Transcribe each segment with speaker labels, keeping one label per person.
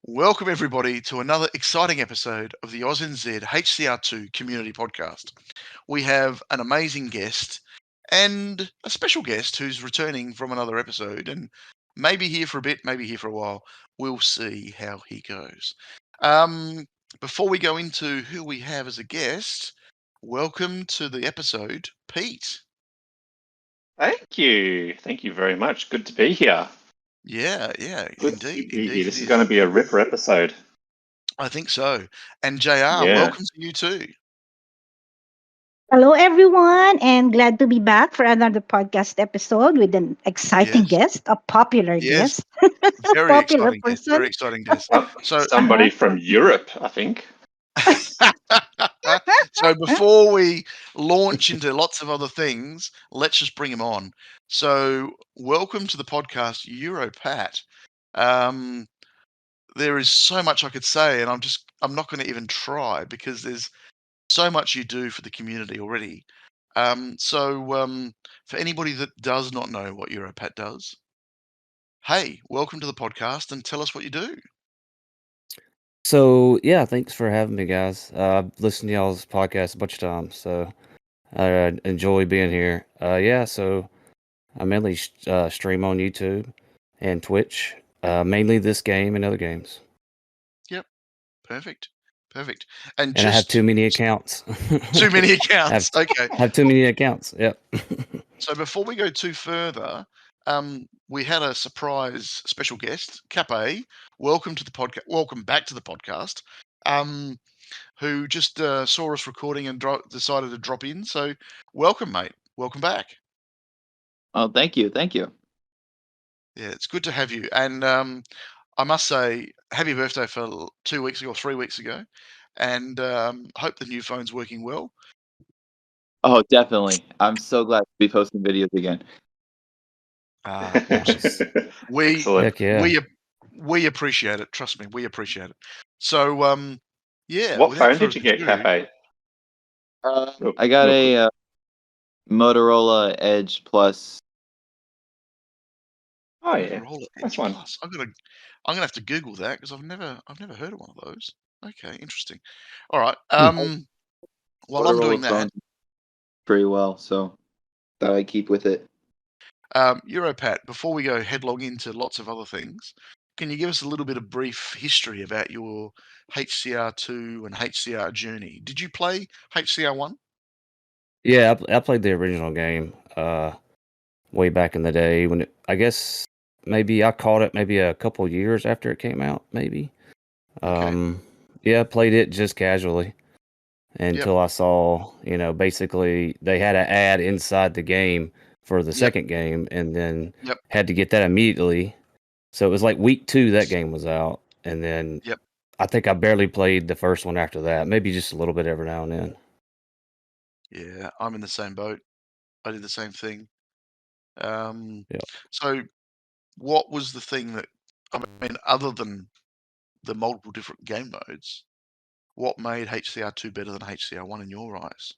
Speaker 1: Welcome, everybody, to another exciting episode of the AusNZ HCR2 Community Podcast. We have an amazing guest and a special guest who's returning from another episode and maybe here for a bit, maybe here for a while. We'll see how he goes. Before we go into who we have as a guest, welcome to the episode, Pete.
Speaker 2: Thank you. Thank you very much. Good to be here.
Speaker 1: Yeah,
Speaker 2: Good
Speaker 1: indeed.
Speaker 2: to be here. This
Speaker 1: It
Speaker 2: is going to be a ripper episode.
Speaker 1: I think so. And JR,
Speaker 2: Yeah.
Speaker 1: welcome to you too.
Speaker 3: Hello, everyone, and glad to be back for another podcast episode with an exciting
Speaker 1: Yes.
Speaker 3: guest, a popular
Speaker 1: Yes,
Speaker 3: guest, a
Speaker 1: very
Speaker 3: popular
Speaker 1: exciting guest.
Speaker 3: person.
Speaker 1: Very exciting guest. So,
Speaker 2: Somebody from Europe, I think.
Speaker 1: so before we launch into lots of other things, let's just bring him on. So, welcome to the podcast, Europat. There is so much I could say, and I'm not going to even try because there's so much you do for the community already. For anybody that does not know what Europat does, hey, welcome to the podcast and tell us what you do.
Speaker 4: So yeah, thanks for having me, guys. I've listened to y'all's podcast a bunch of times, so I enjoy being here. So I mainly stream on YouTube and Twitch, mainly this game and other games.
Speaker 1: Yep, perfect.
Speaker 4: And I have too many accounts.
Speaker 1: Too many accounts. Okay.
Speaker 4: I have too many accounts. Yep.
Speaker 1: So before we go too further, we had a surprise special guest, Cape. Welcome to the podcast. Welcome back to the podcast. Who just saw us recording and decided to drop in. So welcome, mate. Welcome back.
Speaker 5: Oh, thank you.
Speaker 1: Yeah, it's good to have you. And I must say, happy birthday for 2 weeks ago, 3 weeks ago. And hope the new phone's working well.
Speaker 5: Oh, definitely. I'm so glad to be posting videos again.
Speaker 1: Awesome. We appreciate it. Trust me, we appreciate it. So, yeah.
Speaker 2: What phone did you get, Cafe?
Speaker 5: I got a Motorola Edge Plus.
Speaker 2: Oh yeah,
Speaker 1: Motorola
Speaker 2: that's
Speaker 1: Edge
Speaker 2: one.
Speaker 1: Plus. I'm gonna have to Google that because I've never heard of one of those. Okay, interesting. All right. While I'm doing that,
Speaker 5: pretty well, so thought I'd keep with it.
Speaker 1: Europat, before we go headlong into lots of other things, can you give us a little bit of brief history about your HCR2 and HCR journey? Did you play HCR1?
Speaker 4: Yeah, I played the original game way back in the day when I guess maybe I caught it maybe a couple years after it came out, maybe.
Speaker 1: Okay.
Speaker 4: Yeah, I played it just casually until I saw, basically they had an ad inside the game for the second game, and then had to get that immediately. So it was like week 2 that game was out, and then I think I barely played the first one after that, maybe just a little bit every now and then.
Speaker 1: Yeah, I'm in the same boat. I did the same thing.
Speaker 4: Yeah.
Speaker 1: So what was the thing that, I mean, other than the multiple different game modes, what made HCR2 better than HCR1 in your eyes?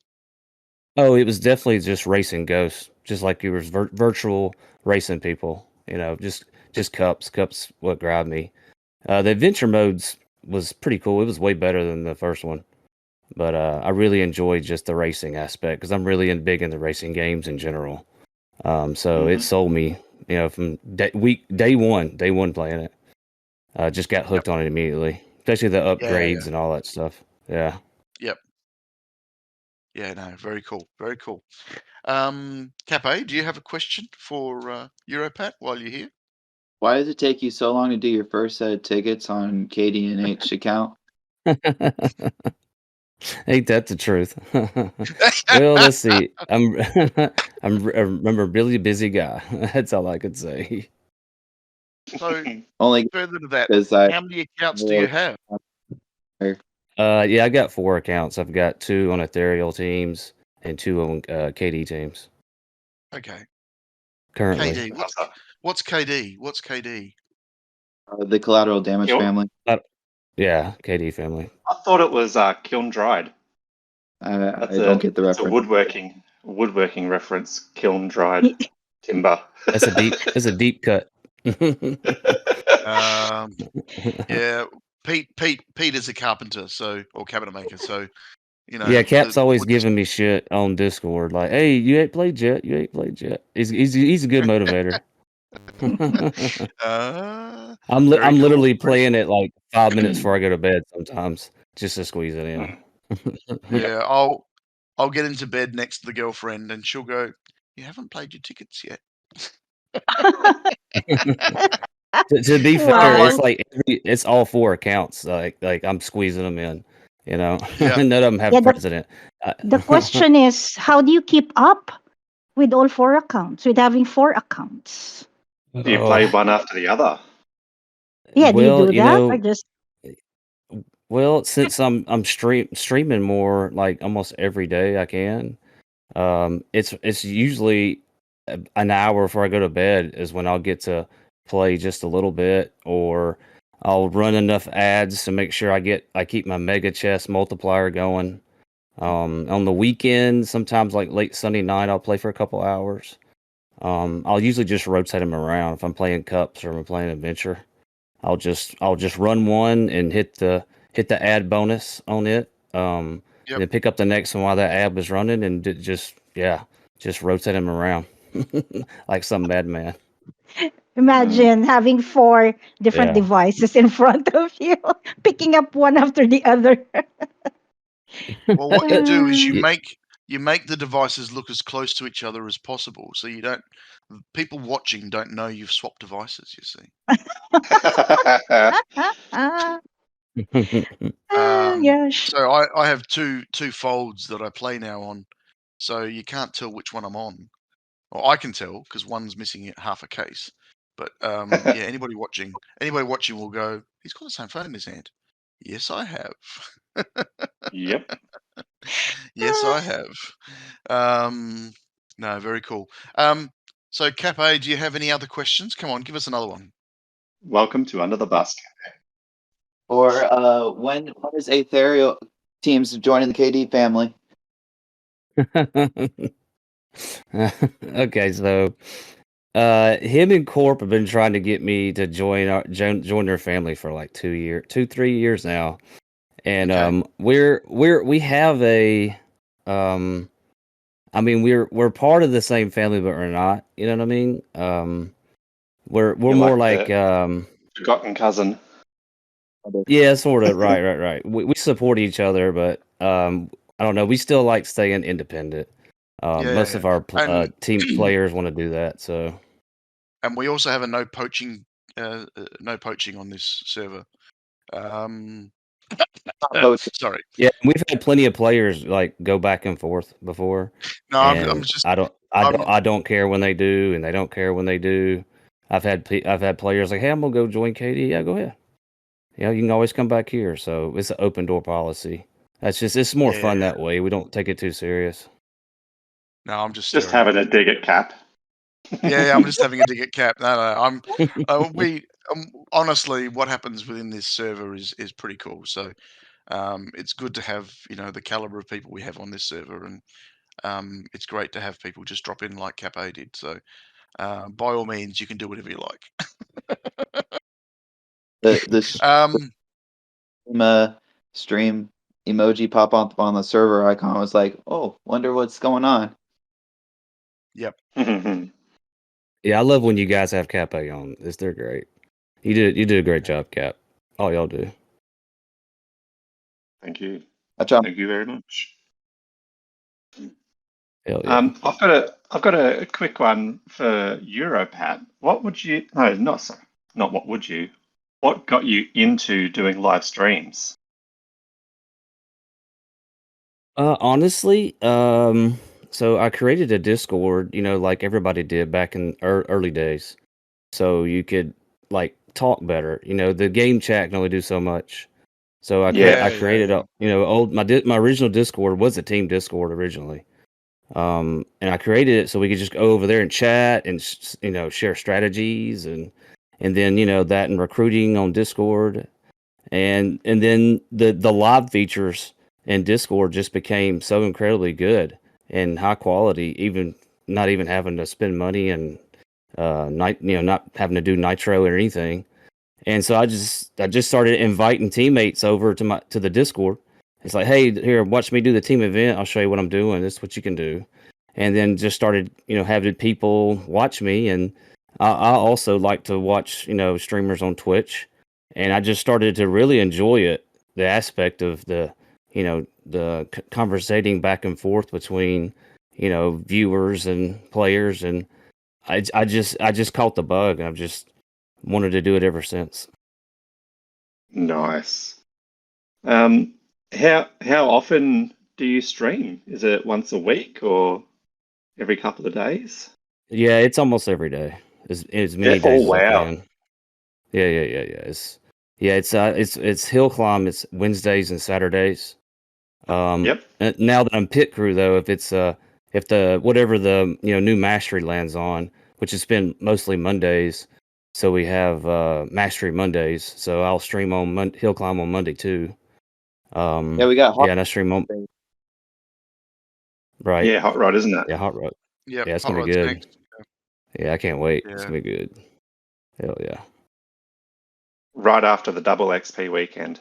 Speaker 4: Oh, it was definitely just racing ghosts, just like it was virtual racing people, just cups what grabbed me. The adventure modes was pretty cool. It was way better than the first one. But I really enjoyed just the racing aspect because I'm really big into racing games in general. So it sold me, from day one playing it. Just got hooked on it immediately, especially the upgrades and all that stuff. Yeah.
Speaker 1: Yep. Yeah, no, very cool. Very cool. Cape, do you have a question for Europat while you're here?
Speaker 5: Why does it take you so long to do your first set of tickets on KD&H account?
Speaker 4: Ain't that the truth? Well, let's see. I'm a really busy guy. That's all I could say.
Speaker 1: So,
Speaker 5: Only
Speaker 1: further to that, how many accounts do you have?
Speaker 4: Yeah, I got 4 accounts. I've got 2 on ethereal teams and 2 on KD teams.
Speaker 1: Okay.
Speaker 4: Currently.
Speaker 1: KD. What's KD? What's KD?
Speaker 5: The collateral damage family.
Speaker 4: Yeah, KD family.
Speaker 2: I thought it was Kiln Dried.
Speaker 5: I don't get the reference.
Speaker 2: It's a woodworking reference. Kiln Dried timber.
Speaker 4: It's a deep cut.
Speaker 1: Yeah, Pete is a carpenter, or cabinet maker, so
Speaker 4: Yeah, Cap's
Speaker 1: the
Speaker 4: always
Speaker 1: wood.
Speaker 4: giving me shit on Discord, like, "Hey, you ain't played yet. You ain't played yet." He's a good motivator.
Speaker 1: Very
Speaker 4: I'm
Speaker 1: cool.
Speaker 4: literally playing it like 5 minutes before I go to bed sometimes, just to squeeze it in.
Speaker 1: Yeah, I'll get into bed next to the girlfriend, and she'll go, "You haven't played your tickets yet."
Speaker 4: To be
Speaker 1: And I'm
Speaker 4: fair,
Speaker 1: like,
Speaker 3: Wow.
Speaker 4: it's like it's all 4 accounts. Like I'm squeezing them in.
Speaker 1: yeah,
Speaker 4: None of them have
Speaker 3: Yeah,
Speaker 4: president.
Speaker 3: the question is, how do you keep up with all four accounts, with having four accounts?
Speaker 2: Do you play
Speaker 4: Oh,
Speaker 2: one after the other?
Speaker 3: Yeah, do you
Speaker 4: well,
Speaker 3: do that or just
Speaker 4: since I'm streaming more like almost every day I can. It's usually an hour before I go to bed is when I'll get to play just a little bit, or I'll run enough ads to make sure I keep my mega chest multiplier going. On the weekend, sometimes like late Sunday night, I'll play for a couple hours. I'll usually just rotate them around. If I'm playing cups or I'm playing adventure, I'll just run one and hit the ad bonus on it.
Speaker 1: yep.
Speaker 4: And then pick up the next one while that ad was running, and just rotate them around like some madman.
Speaker 3: imagine having four different
Speaker 4: Yeah.
Speaker 3: devices in front of you, picking up one after the other?
Speaker 1: Well, what you do is
Speaker 4: Yeah.
Speaker 1: you make the devices look as close to each other as possible, so you don't people watching don't know you've swapped devices. You see.
Speaker 3: Ah,
Speaker 1: Um,
Speaker 3: gosh.
Speaker 1: so I have two folds that I play now on, so you can't tell which one I'm on. Or I can tell because one's missing half a case. But yeah, anybody watching will go, "He's got the same phone in his hand." Yes, I have.
Speaker 2: Yep.
Speaker 1: Yes, I have. Um, no, very cool. So Cape, do you have any other questions? Come on, give us another one.
Speaker 2: Welcome to Under the Bus.
Speaker 5: Or when is Aetherial teams joining the KD family?
Speaker 4: Okay, so him and Corp have been trying to get me to join their family for like 3 years now. And
Speaker 1: Okay.
Speaker 4: we have a I mean we're part of the same family, but we're not. You know what I mean? We're
Speaker 2: You're
Speaker 4: more
Speaker 2: like
Speaker 4: like
Speaker 2: the forgotten cousin.
Speaker 4: yeah, sort of right. We support each other, but I don't know. We still like staying independent. Most
Speaker 1: Yeah.
Speaker 4: of our
Speaker 1: And
Speaker 4: team players want to do that. So
Speaker 1: and we also have a no poaching on this server. Um,
Speaker 5: Poach.
Speaker 1: sorry.
Speaker 4: yeah, we've had plenty of players like go back and forth before,
Speaker 1: No, I'm
Speaker 4: and
Speaker 1: just I'm
Speaker 4: I don't care when they do, and they don't care when they do. I've had players like, hey, I'm gonna go join KD. Yeah, go ahead. You can always come back here. So it's an open door policy. It's more fun
Speaker 1: yeah.
Speaker 4: that way. We don't take it too serious.
Speaker 1: No, I'm just
Speaker 2: Just
Speaker 1: stirring.
Speaker 2: having a dig at Cap.
Speaker 1: Yeah, I'm just having a dig at Cap. No, I'm we honestly, what happens within this server is pretty cool. So it's good to have the caliber of people we have on this server, and it's great to have people just drop in like Cap A did. So by all means, you can do whatever you like.
Speaker 5: The
Speaker 1: Um,
Speaker 5: stream emoji pop up on the server icon was like, oh, wonder what's going on.
Speaker 1: yep.
Speaker 4: Yeah, I love when you guys have Cape on. They're great. You did a great job, Cap. All y'all do.
Speaker 2: Thank you.
Speaker 5: I try.
Speaker 2: Thank you very much.
Speaker 4: Hell yeah.
Speaker 2: I've got a quick one for Europat. What would you? No, not what would you? What got you into doing live streams?
Speaker 4: Honestly, so I created a Discord, like everybody did back in early days, so you could like talk better. The game chat can only do so much. So
Speaker 2: Yeah.
Speaker 4: I
Speaker 1: Yeah.
Speaker 4: created my original Discord was a team Discord originally. And I created it so we could just go over there and chat and share strategies and then that and recruiting on Discord and then the live features in Discord just became so incredibly good and high quality, even not even having to spend money and not having to do nitro or anything. And so I just started inviting teammates over to the Discord. It's like, hey, here, watch me do the team event. I'll show you what I'm doing. This is what you can do. And then just started, having people watch me. And I also like to watch, streamers on Twitch. And I just started to really enjoy it, the aspect of the conversating back and forth between, viewers and players. And I just caught the bug, and I've just wanted to do it ever since.
Speaker 2: Nice. How often do you stream? Is it once a week or every couple of days?
Speaker 4: Yeah, it's almost every day, as many
Speaker 2: Yeah.
Speaker 4: days
Speaker 2: Oh,
Speaker 4: as I
Speaker 2: wow.
Speaker 4: can. Yeah. It's hill climb. It's Wednesdays and Saturdays.
Speaker 2: Yep.
Speaker 4: And now that I'm pit crew, though, if the whatever the new mastery lands on, which has been mostly Mondays, so we have mastery Mondays. So I'll stream on hill climb on Monday too.
Speaker 5: Yeah, we got
Speaker 4: and I stream on right.
Speaker 2: Yeah, hot rod, isn't it?
Speaker 4: Yeah, hot rod.
Speaker 1: Yep,
Speaker 4: Yeah, it's
Speaker 1: Hot
Speaker 4: gonna be
Speaker 1: Rod's
Speaker 4: good.
Speaker 1: next.
Speaker 4: Yeah, I can't wait. It's
Speaker 1: Yeah.
Speaker 4: gonna be good. Hell yeah.
Speaker 2: Right after the double XP weekend.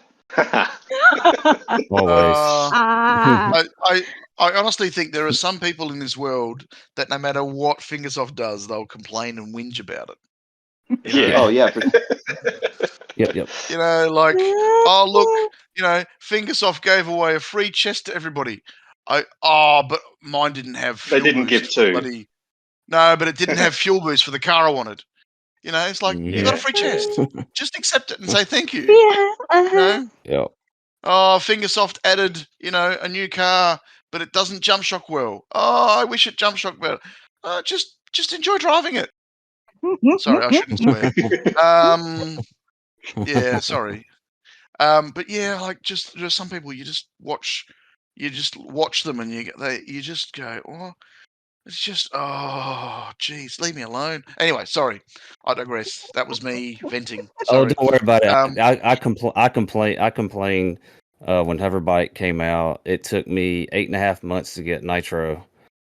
Speaker 4: Always.
Speaker 3: Ah.
Speaker 1: I honestly think there are some people in this world that no matter what Fingersoft does, they'll complain and whinge about it. You know?
Speaker 2: Yeah.
Speaker 5: Oh, yeah, for
Speaker 4: Yep.
Speaker 1: You know, like, oh look, Fingersoft gave away a free chest to everybody. But mine didn't have
Speaker 2: They
Speaker 1: fuel
Speaker 2: didn't give
Speaker 1: boost.
Speaker 2: two.
Speaker 1: No, but it didn't have fuel boost for the car I wanted. It's like, you got a
Speaker 2: Yeah.
Speaker 1: free chest. Just accept it and say thank you.
Speaker 3: Yeah.
Speaker 1: You know?
Speaker 4: Yep.
Speaker 1: Oh, Fingersoft added, a new car, but it doesn't jump shock well. Oh, I wish it jump shock better. Just enjoy driving it. Sorry, I shouldn't swear. Yeah, sorry. But yeah, like there's some people you just watch them and you just go, oh, it's just, oh, geez, leave me alone. Anyway, sorry, I digress. That was me venting.
Speaker 4: Oh,
Speaker 1: Sorry.
Speaker 4: don't worry about it.
Speaker 1: Um,
Speaker 4: I complained when Hoverbike came out. It took me 8.5 months to get nitro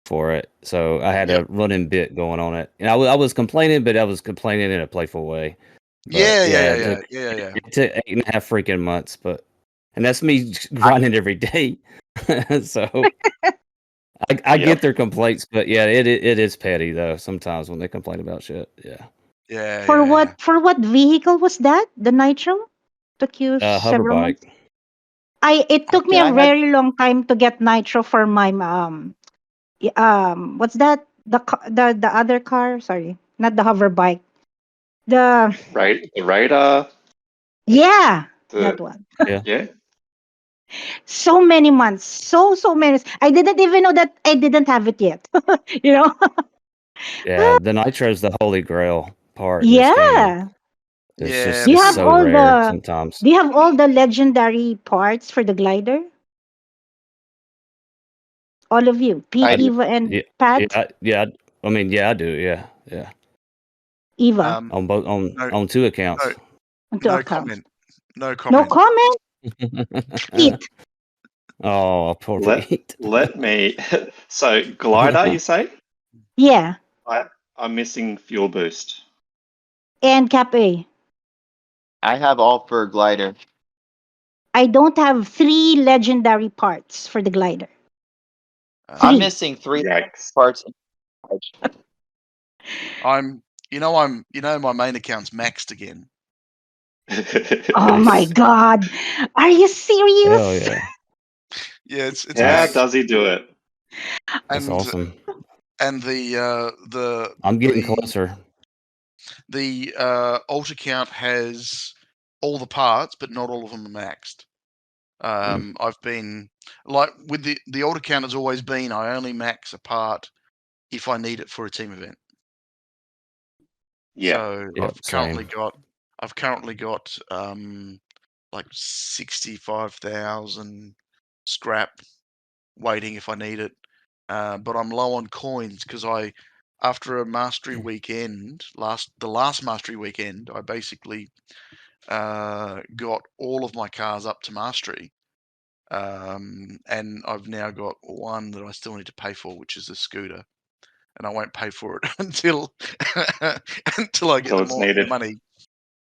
Speaker 4: for it, so I had
Speaker 1: Yep.
Speaker 4: a running bit going on it. And I was complaining, but I was complaining in a playful way. But
Speaker 1: yeah.
Speaker 4: It took 8.5 freaking months, and that's me grinding every day. So I
Speaker 2: Yep.
Speaker 4: get their complaints, but yeah, it is petty though sometimes when they complain about shit. Yeah.
Speaker 1: Yeah.
Speaker 3: For what vehicle was that? The nitro? Took you several months?
Speaker 4: Hoverbike.
Speaker 3: It took me
Speaker 5: I
Speaker 3: a
Speaker 5: had
Speaker 3: very long time to get nitro for my what's that? The other car? Sorry, not the hover bike. The
Speaker 2: The radar.
Speaker 3: yeah,
Speaker 2: The
Speaker 3: that one.
Speaker 2: yeah.
Speaker 3: So many months, so many. I didn't even know that I didn't have it yet. you know?
Speaker 4: Yeah, the nitro is the holy grail part in this game.
Speaker 3: Yeah.
Speaker 4: It's
Speaker 1: Yeah,
Speaker 4: just
Speaker 3: Do you
Speaker 4: it's
Speaker 3: have
Speaker 4: so
Speaker 3: all
Speaker 4: rare
Speaker 3: the
Speaker 4: sometimes.
Speaker 3: Do you have all the legendary parts for the glider? All of you, Pete,
Speaker 5: I do.
Speaker 3: Eva, and
Speaker 4: Yeah,
Speaker 3: Pat.
Speaker 4: yeah. I mean, yeah, I do. Yeah.
Speaker 3: Eva
Speaker 1: Um,
Speaker 4: On both
Speaker 1: no,
Speaker 4: on 2 accounts.
Speaker 1: no,
Speaker 3: on two
Speaker 1: no
Speaker 3: accounts.
Speaker 1: comment. No
Speaker 3: No
Speaker 1: comment.
Speaker 3: comment. Pete.
Speaker 4: Oh, poor
Speaker 2: Let
Speaker 4: Pete.
Speaker 2: let me. So glider, you say?
Speaker 3: Yeah,
Speaker 2: I'm missing fuel boost.
Speaker 3: and Cap A.
Speaker 5: I have all for glider.
Speaker 3: I don't have 3 legendary parts for the glider.
Speaker 5: I'm
Speaker 3: Three.
Speaker 5: missing 3
Speaker 2: Yikes.
Speaker 5: parts.
Speaker 1: My main account's maxed again.
Speaker 3: Oh my
Speaker 4: Nice.
Speaker 3: god. Are you
Speaker 4: Hell
Speaker 3: serious?
Speaker 4: yeah.
Speaker 1: Yeah, it's
Speaker 2: How
Speaker 4: Nice.
Speaker 1: maxed,
Speaker 2: does he do it?
Speaker 4: That's
Speaker 1: and
Speaker 4: awesome.
Speaker 1: the
Speaker 4: I'm getting closer.
Speaker 1: the alt account has all the parts, but not all of them are maxed. I've been like with the alt account has always been I only max a part if I need it for a team event.
Speaker 2: Yeah.
Speaker 1: So
Speaker 4: Yep,
Speaker 1: I've currently got like 65,000 scrap waiting if I need it. But I'm low on coins because after a mastery weekend, the last mastery weekend, I basically got all of my cars up to mastery. And I've now got one that I still need to pay for, which is a scooter. And I won't pay for it until I get
Speaker 2: Until it's needed.
Speaker 1: the money.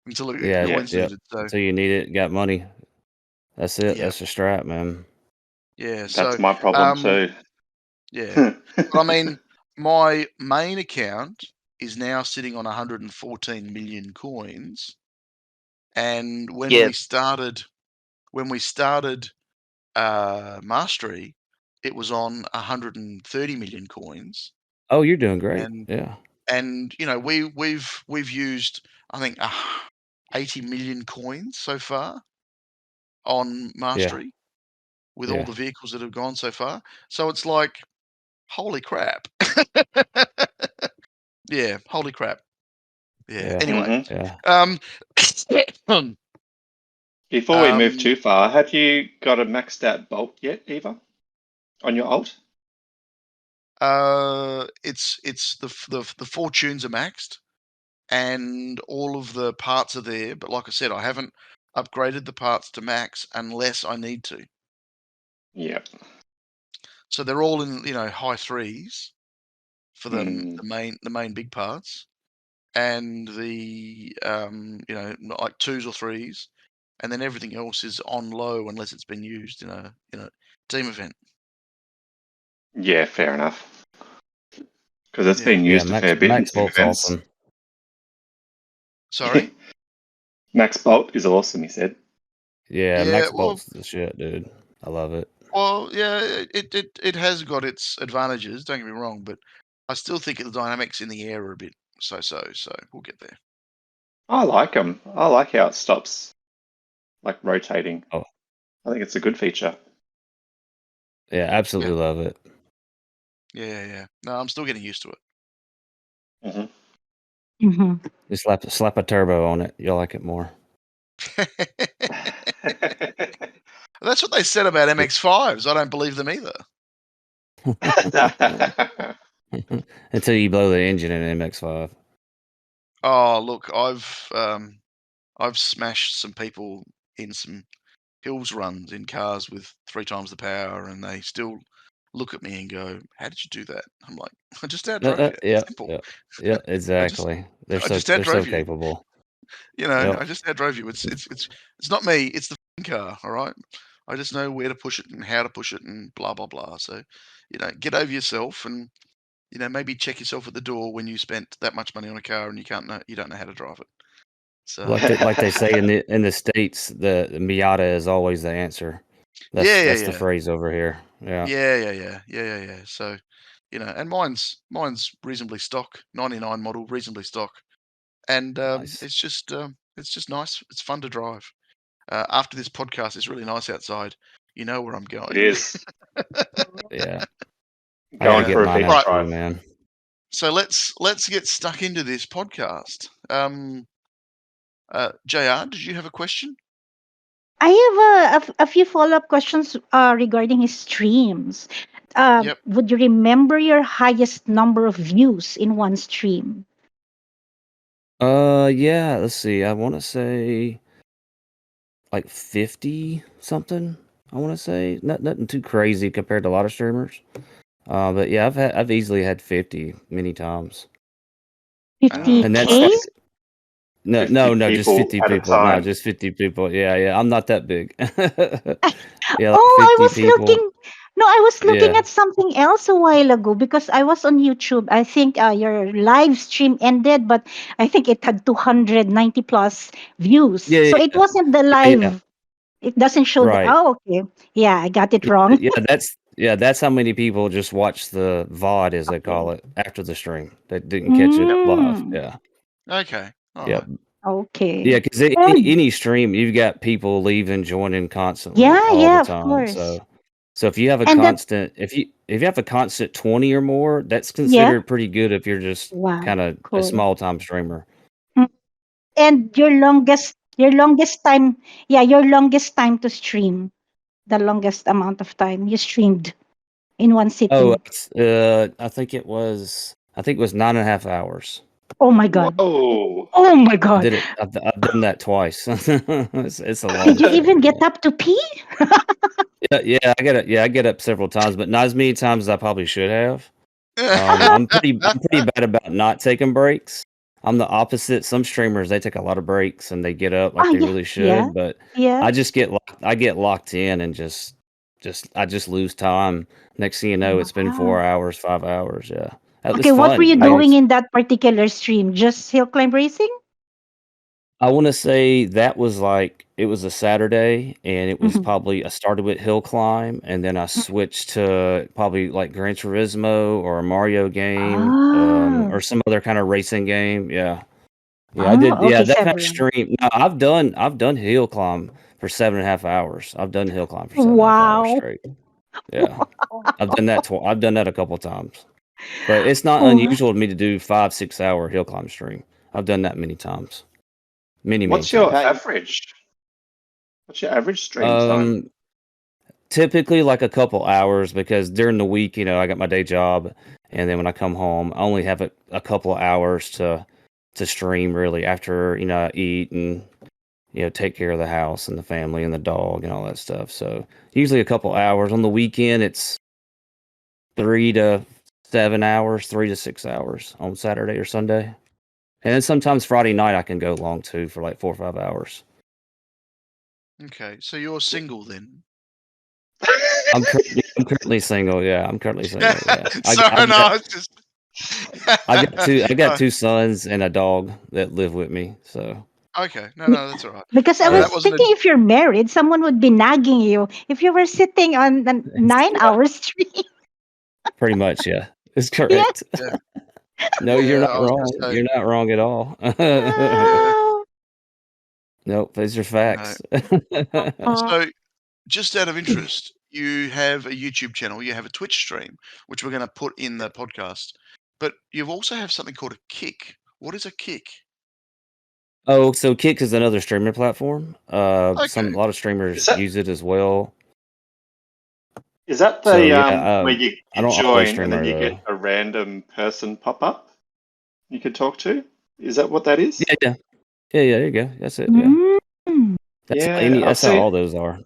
Speaker 1: until it
Speaker 4: Yeah,
Speaker 1: coins
Speaker 4: yep.
Speaker 1: needed. So
Speaker 4: Until you need it, got money. That's it.
Speaker 1: yeah,
Speaker 4: That's the strat, man.
Speaker 1: yeah.
Speaker 2: That's
Speaker 1: So
Speaker 2: my problem too.
Speaker 1: yeah. But I mean, my main account is now sitting on 114 million coins, and when
Speaker 5: Yeah.
Speaker 1: we started Mastery, it was on 130 million coins,
Speaker 4: Oh, you're doing great.
Speaker 1: and
Speaker 4: Yeah.
Speaker 1: we've used, I think, 80 million coins so far on Mastery with all
Speaker 4: Yeah.
Speaker 1: the vehicles that have gone so far. So it's like, holy crap. Yeah, holy crap. Yeah.
Speaker 4: Yeah.
Speaker 1: Anyway,
Speaker 2: Mhm.
Speaker 4: Yeah.
Speaker 2: Before we move
Speaker 1: um,
Speaker 2: too far, have you got a maxed out bolt yet, Eva, on your alt?
Speaker 1: it's the fortunes are maxed, and all of the parts are there. But like I said, I haven't upgraded the parts to max unless I need to.
Speaker 2: Yep.
Speaker 1: So they're all in high threes for
Speaker 2: Mm.
Speaker 1: the main big parts, and the like twos or threes, and then everything else is on low unless it's been used in a team event.
Speaker 2: Yeah, fair enough. Because it's
Speaker 1: Yeah.
Speaker 2: been
Speaker 4: Yeah.
Speaker 2: used a fair bit in
Speaker 4: Max
Speaker 2: team
Speaker 4: Bolt's
Speaker 2: events.
Speaker 4: awesome.
Speaker 1: Sorry.
Speaker 2: Max bolt is awesome, he said.
Speaker 4: Yeah,
Speaker 1: Yeah.
Speaker 4: Max
Speaker 1: Well.
Speaker 4: Bolt's the shit, dude. I love it.
Speaker 1: Well. Yeah. It has got its advantages. Don't get me wrong, but I still think the dynamics in the air are a bit so. So we'll get there.
Speaker 2: I like them. I like how it stops, like rotating.
Speaker 4: Oh.
Speaker 2: I think it's a good feature.
Speaker 4: Yeah, absolutely love it.
Speaker 1: Yeah. No, I'm still getting used to it.
Speaker 2: Hmm
Speaker 3: Mm-hmm.
Speaker 4: Just slap a turbo on it. You'll like it more.
Speaker 1: That's what they said about MX5s. I don't believe them either.
Speaker 4: Until you blow the engine in MX5.
Speaker 1: Oh, look, I've smashed some people in some hills runs in cars with 3 times the power, and they still look at me and go, "How did you do that?" I'm like, "I just outdrove you.
Speaker 4: Yeah,
Speaker 1: Simple.
Speaker 4: yeah,
Speaker 1: I just
Speaker 4: exactly. They're
Speaker 1: I just
Speaker 4: so
Speaker 1: outdrove you.
Speaker 4: capable.
Speaker 1: I
Speaker 4: Yep.
Speaker 1: just outdrove you. It's not me. It's the car. All right. I just know where to push it and how to push it and blah blah blah. So, get over yourself and maybe check yourself at the door when you spent that much money on a car and you don't know how to drive it. So
Speaker 4: Like they say in the States, the Miata is always the answer. That's the
Speaker 1: yeah.
Speaker 4: phrase over here. Yeah.
Speaker 1: Yeah. So, and mine's reasonably stock, 99 model, reasonably stock, and
Speaker 4: Nice.
Speaker 1: it's just nice. It's fun to drive. After this podcast, it's really nice outside. You know where I'm going.
Speaker 2: It is.
Speaker 4: Yeah. I gotta
Speaker 2: Going
Speaker 4: get
Speaker 2: for a
Speaker 4: mine
Speaker 2: big
Speaker 4: out
Speaker 1: Right.
Speaker 4: too,
Speaker 2: drive.
Speaker 4: man.
Speaker 1: So let's get stuck into this podcast. JR, did you have a question?
Speaker 3: I have a few follow-up questions regarding his streams.
Speaker 1: Yep.
Speaker 3: Would you remember your highest number of views in one stream?
Speaker 4: Yeah, let's see. I want to say like 50 something. I want to say nothing too crazy compared to a lot of streamers. But yeah, I've easily had 50 many times. And that's
Speaker 3: 50K?
Speaker 4: like
Speaker 2: 50
Speaker 4: just
Speaker 2: people
Speaker 4: 50
Speaker 2: at a
Speaker 4: people. No,
Speaker 2: time.
Speaker 4: just 50 people. Yeah. I'm not that big. Yeah, like
Speaker 3: Oh, I
Speaker 4: 50
Speaker 3: was
Speaker 4: people.
Speaker 3: looking. No, I was looking
Speaker 4: Yeah.
Speaker 3: at something else a while ago because I was on YouTube. I think your live stream ended, but I think it had 290 plus views.
Speaker 4: Yeah,
Speaker 3: So it
Speaker 4: yeah,
Speaker 3: wasn't the
Speaker 4: yeah.
Speaker 3: live. It doesn't show the.
Speaker 4: Right.
Speaker 3: Oh, okay. Yeah, I got it wrong.
Speaker 4: That's how many people just watch the VOD, as they
Speaker 3: Okay.
Speaker 4: call it, after the stream. That didn't catch it
Speaker 2: Yep.
Speaker 4: live.
Speaker 3: Mm,
Speaker 4: Yeah.
Speaker 1: Okay. All
Speaker 4: Yeah.
Speaker 1: right.
Speaker 3: okay.
Speaker 4: Yeah, because
Speaker 3: And
Speaker 4: any stream, you've got people leaving, joining constantly
Speaker 3: yeah,
Speaker 4: all the
Speaker 3: yeah, of
Speaker 4: time.
Speaker 3: course.
Speaker 4: So if you have a
Speaker 3: And that,
Speaker 4: constant, if you have a constant 20 or more, that's
Speaker 3: yeah.
Speaker 4: considered pretty good if you're just
Speaker 3: Wow,
Speaker 4: kind of a
Speaker 3: cool.
Speaker 4: small time streamer.
Speaker 3: Mm. And your longest time, yeah, your longest time to stream, the longest amount of time you streamed in one
Speaker 4: Oh,
Speaker 3: sitting.
Speaker 4: I think it was 9.5 hours.
Speaker 3: Oh my God.
Speaker 2: Whoa.
Speaker 3: Oh my God.
Speaker 4: I've done that twice. It's a long
Speaker 3: Did you even
Speaker 4: stream.
Speaker 3: get up to pee?
Speaker 4: I get up several times, but not as many times as I probably should have. I'm pretty bad about not taking breaks. I'm the opposite. Some streamers, they take a lot of breaks and they get up like
Speaker 3: Oh,
Speaker 4: they
Speaker 3: yeah.
Speaker 4: really
Speaker 3: Yeah.
Speaker 4: should, but
Speaker 3: Yeah.
Speaker 4: I just get locked in and I just lose time. Next thing you know, it's been 4
Speaker 3: Wow.
Speaker 4: hours, 5 hours. Yeah. It's
Speaker 3: Okay, what were
Speaker 4: fun.
Speaker 3: you
Speaker 4: I mean,
Speaker 3: doing in that particular stream? Just hill climb racing?
Speaker 4: I want to say that was like it was a Saturday, and it was
Speaker 3: Mhm.
Speaker 4: probably I started with hill climb, and then I switched to probably like Gran Turismo or a Mario game, or
Speaker 3: Oh.
Speaker 4: some other kind of racing game. Yeah, yeah, I did.
Speaker 3: Oh,
Speaker 4: Yeah,
Speaker 3: okay,
Speaker 4: that kind of
Speaker 3: several.
Speaker 4: stream. No, I've done hill climb for 7.5 hours. I've done hill climb for 7.5 hours
Speaker 3: Wow.
Speaker 4: straight. Yeah, I've done that. I've done that a couple times, but it's not
Speaker 3: Wow.
Speaker 4: unusual to me to do 5 6 hour hill climb stream. I've done that many times, many
Speaker 2: What's your
Speaker 4: times.
Speaker 5: Pat,
Speaker 2: average? What's your average stream time?
Speaker 4: Um, Typically like a couple hours because during the week, I got my day job, and then when I come home, I only have a couple of hours to stream really after, I eat and take care of the house and the family and the dog and all that stuff. So usually a couple hours. On the weekend, it's 3 to 7 hours, 3 to 6 hours on Saturday or Sunday. And then sometimes Friday night I can go long too for like 4 or 5 hours.
Speaker 1: Okay, so you're single then?
Speaker 4: I'm currently single. Yeah, I'm currently single. Yeah,
Speaker 1: Sorry,
Speaker 4: I've got
Speaker 1: no, it's just.
Speaker 4: I got
Speaker 1: Oh,
Speaker 4: two sons and a dog that live with me. So
Speaker 1: okay, no, that's all right.
Speaker 3: Because I
Speaker 1: No,
Speaker 3: was
Speaker 1: that
Speaker 4: yeah,
Speaker 1: wasn't a.
Speaker 3: thinking if you're married, someone would be nagging you if you were sitting on a
Speaker 4: it's
Speaker 3: 9 hour stream.
Speaker 4: pretty much yeah. It's
Speaker 3: Yeah.
Speaker 4: correct.
Speaker 1: Yeah,
Speaker 4: No, you're
Speaker 1: yeah.
Speaker 4: not
Speaker 1: I was
Speaker 4: wrong.
Speaker 1: gonna say.
Speaker 4: You're not wrong at all.
Speaker 1: Yeah,
Speaker 3: Wow.
Speaker 4: Nope, these are
Speaker 1: no.
Speaker 4: facts.
Speaker 3: Uh,
Speaker 1: So, just out of interest, you have a YouTube channel, you have a Twitch stream, which we're going to put in the podcast, but you also have something called a Kick. What is a Kick?
Speaker 4: Oh, so Kick is another streaming platform. A
Speaker 1: Okay.
Speaker 4: lot of
Speaker 2: Is
Speaker 4: streamers
Speaker 2: that
Speaker 4: use it as well.
Speaker 2: is that
Speaker 4: So
Speaker 2: the
Speaker 4: yeah,
Speaker 2: where you,
Speaker 4: I
Speaker 2: you
Speaker 4: don't always
Speaker 2: join and
Speaker 4: stream
Speaker 2: then
Speaker 4: there
Speaker 2: you get
Speaker 4: though.
Speaker 2: a random person pop up you can talk to? Is that what that is?
Speaker 4: Yeah, yeah, yeah, yeah. There you go. That's it. Yeah,
Speaker 3: mm.
Speaker 2: Yeah, I've
Speaker 4: that's how
Speaker 2: seen
Speaker 4: all those are.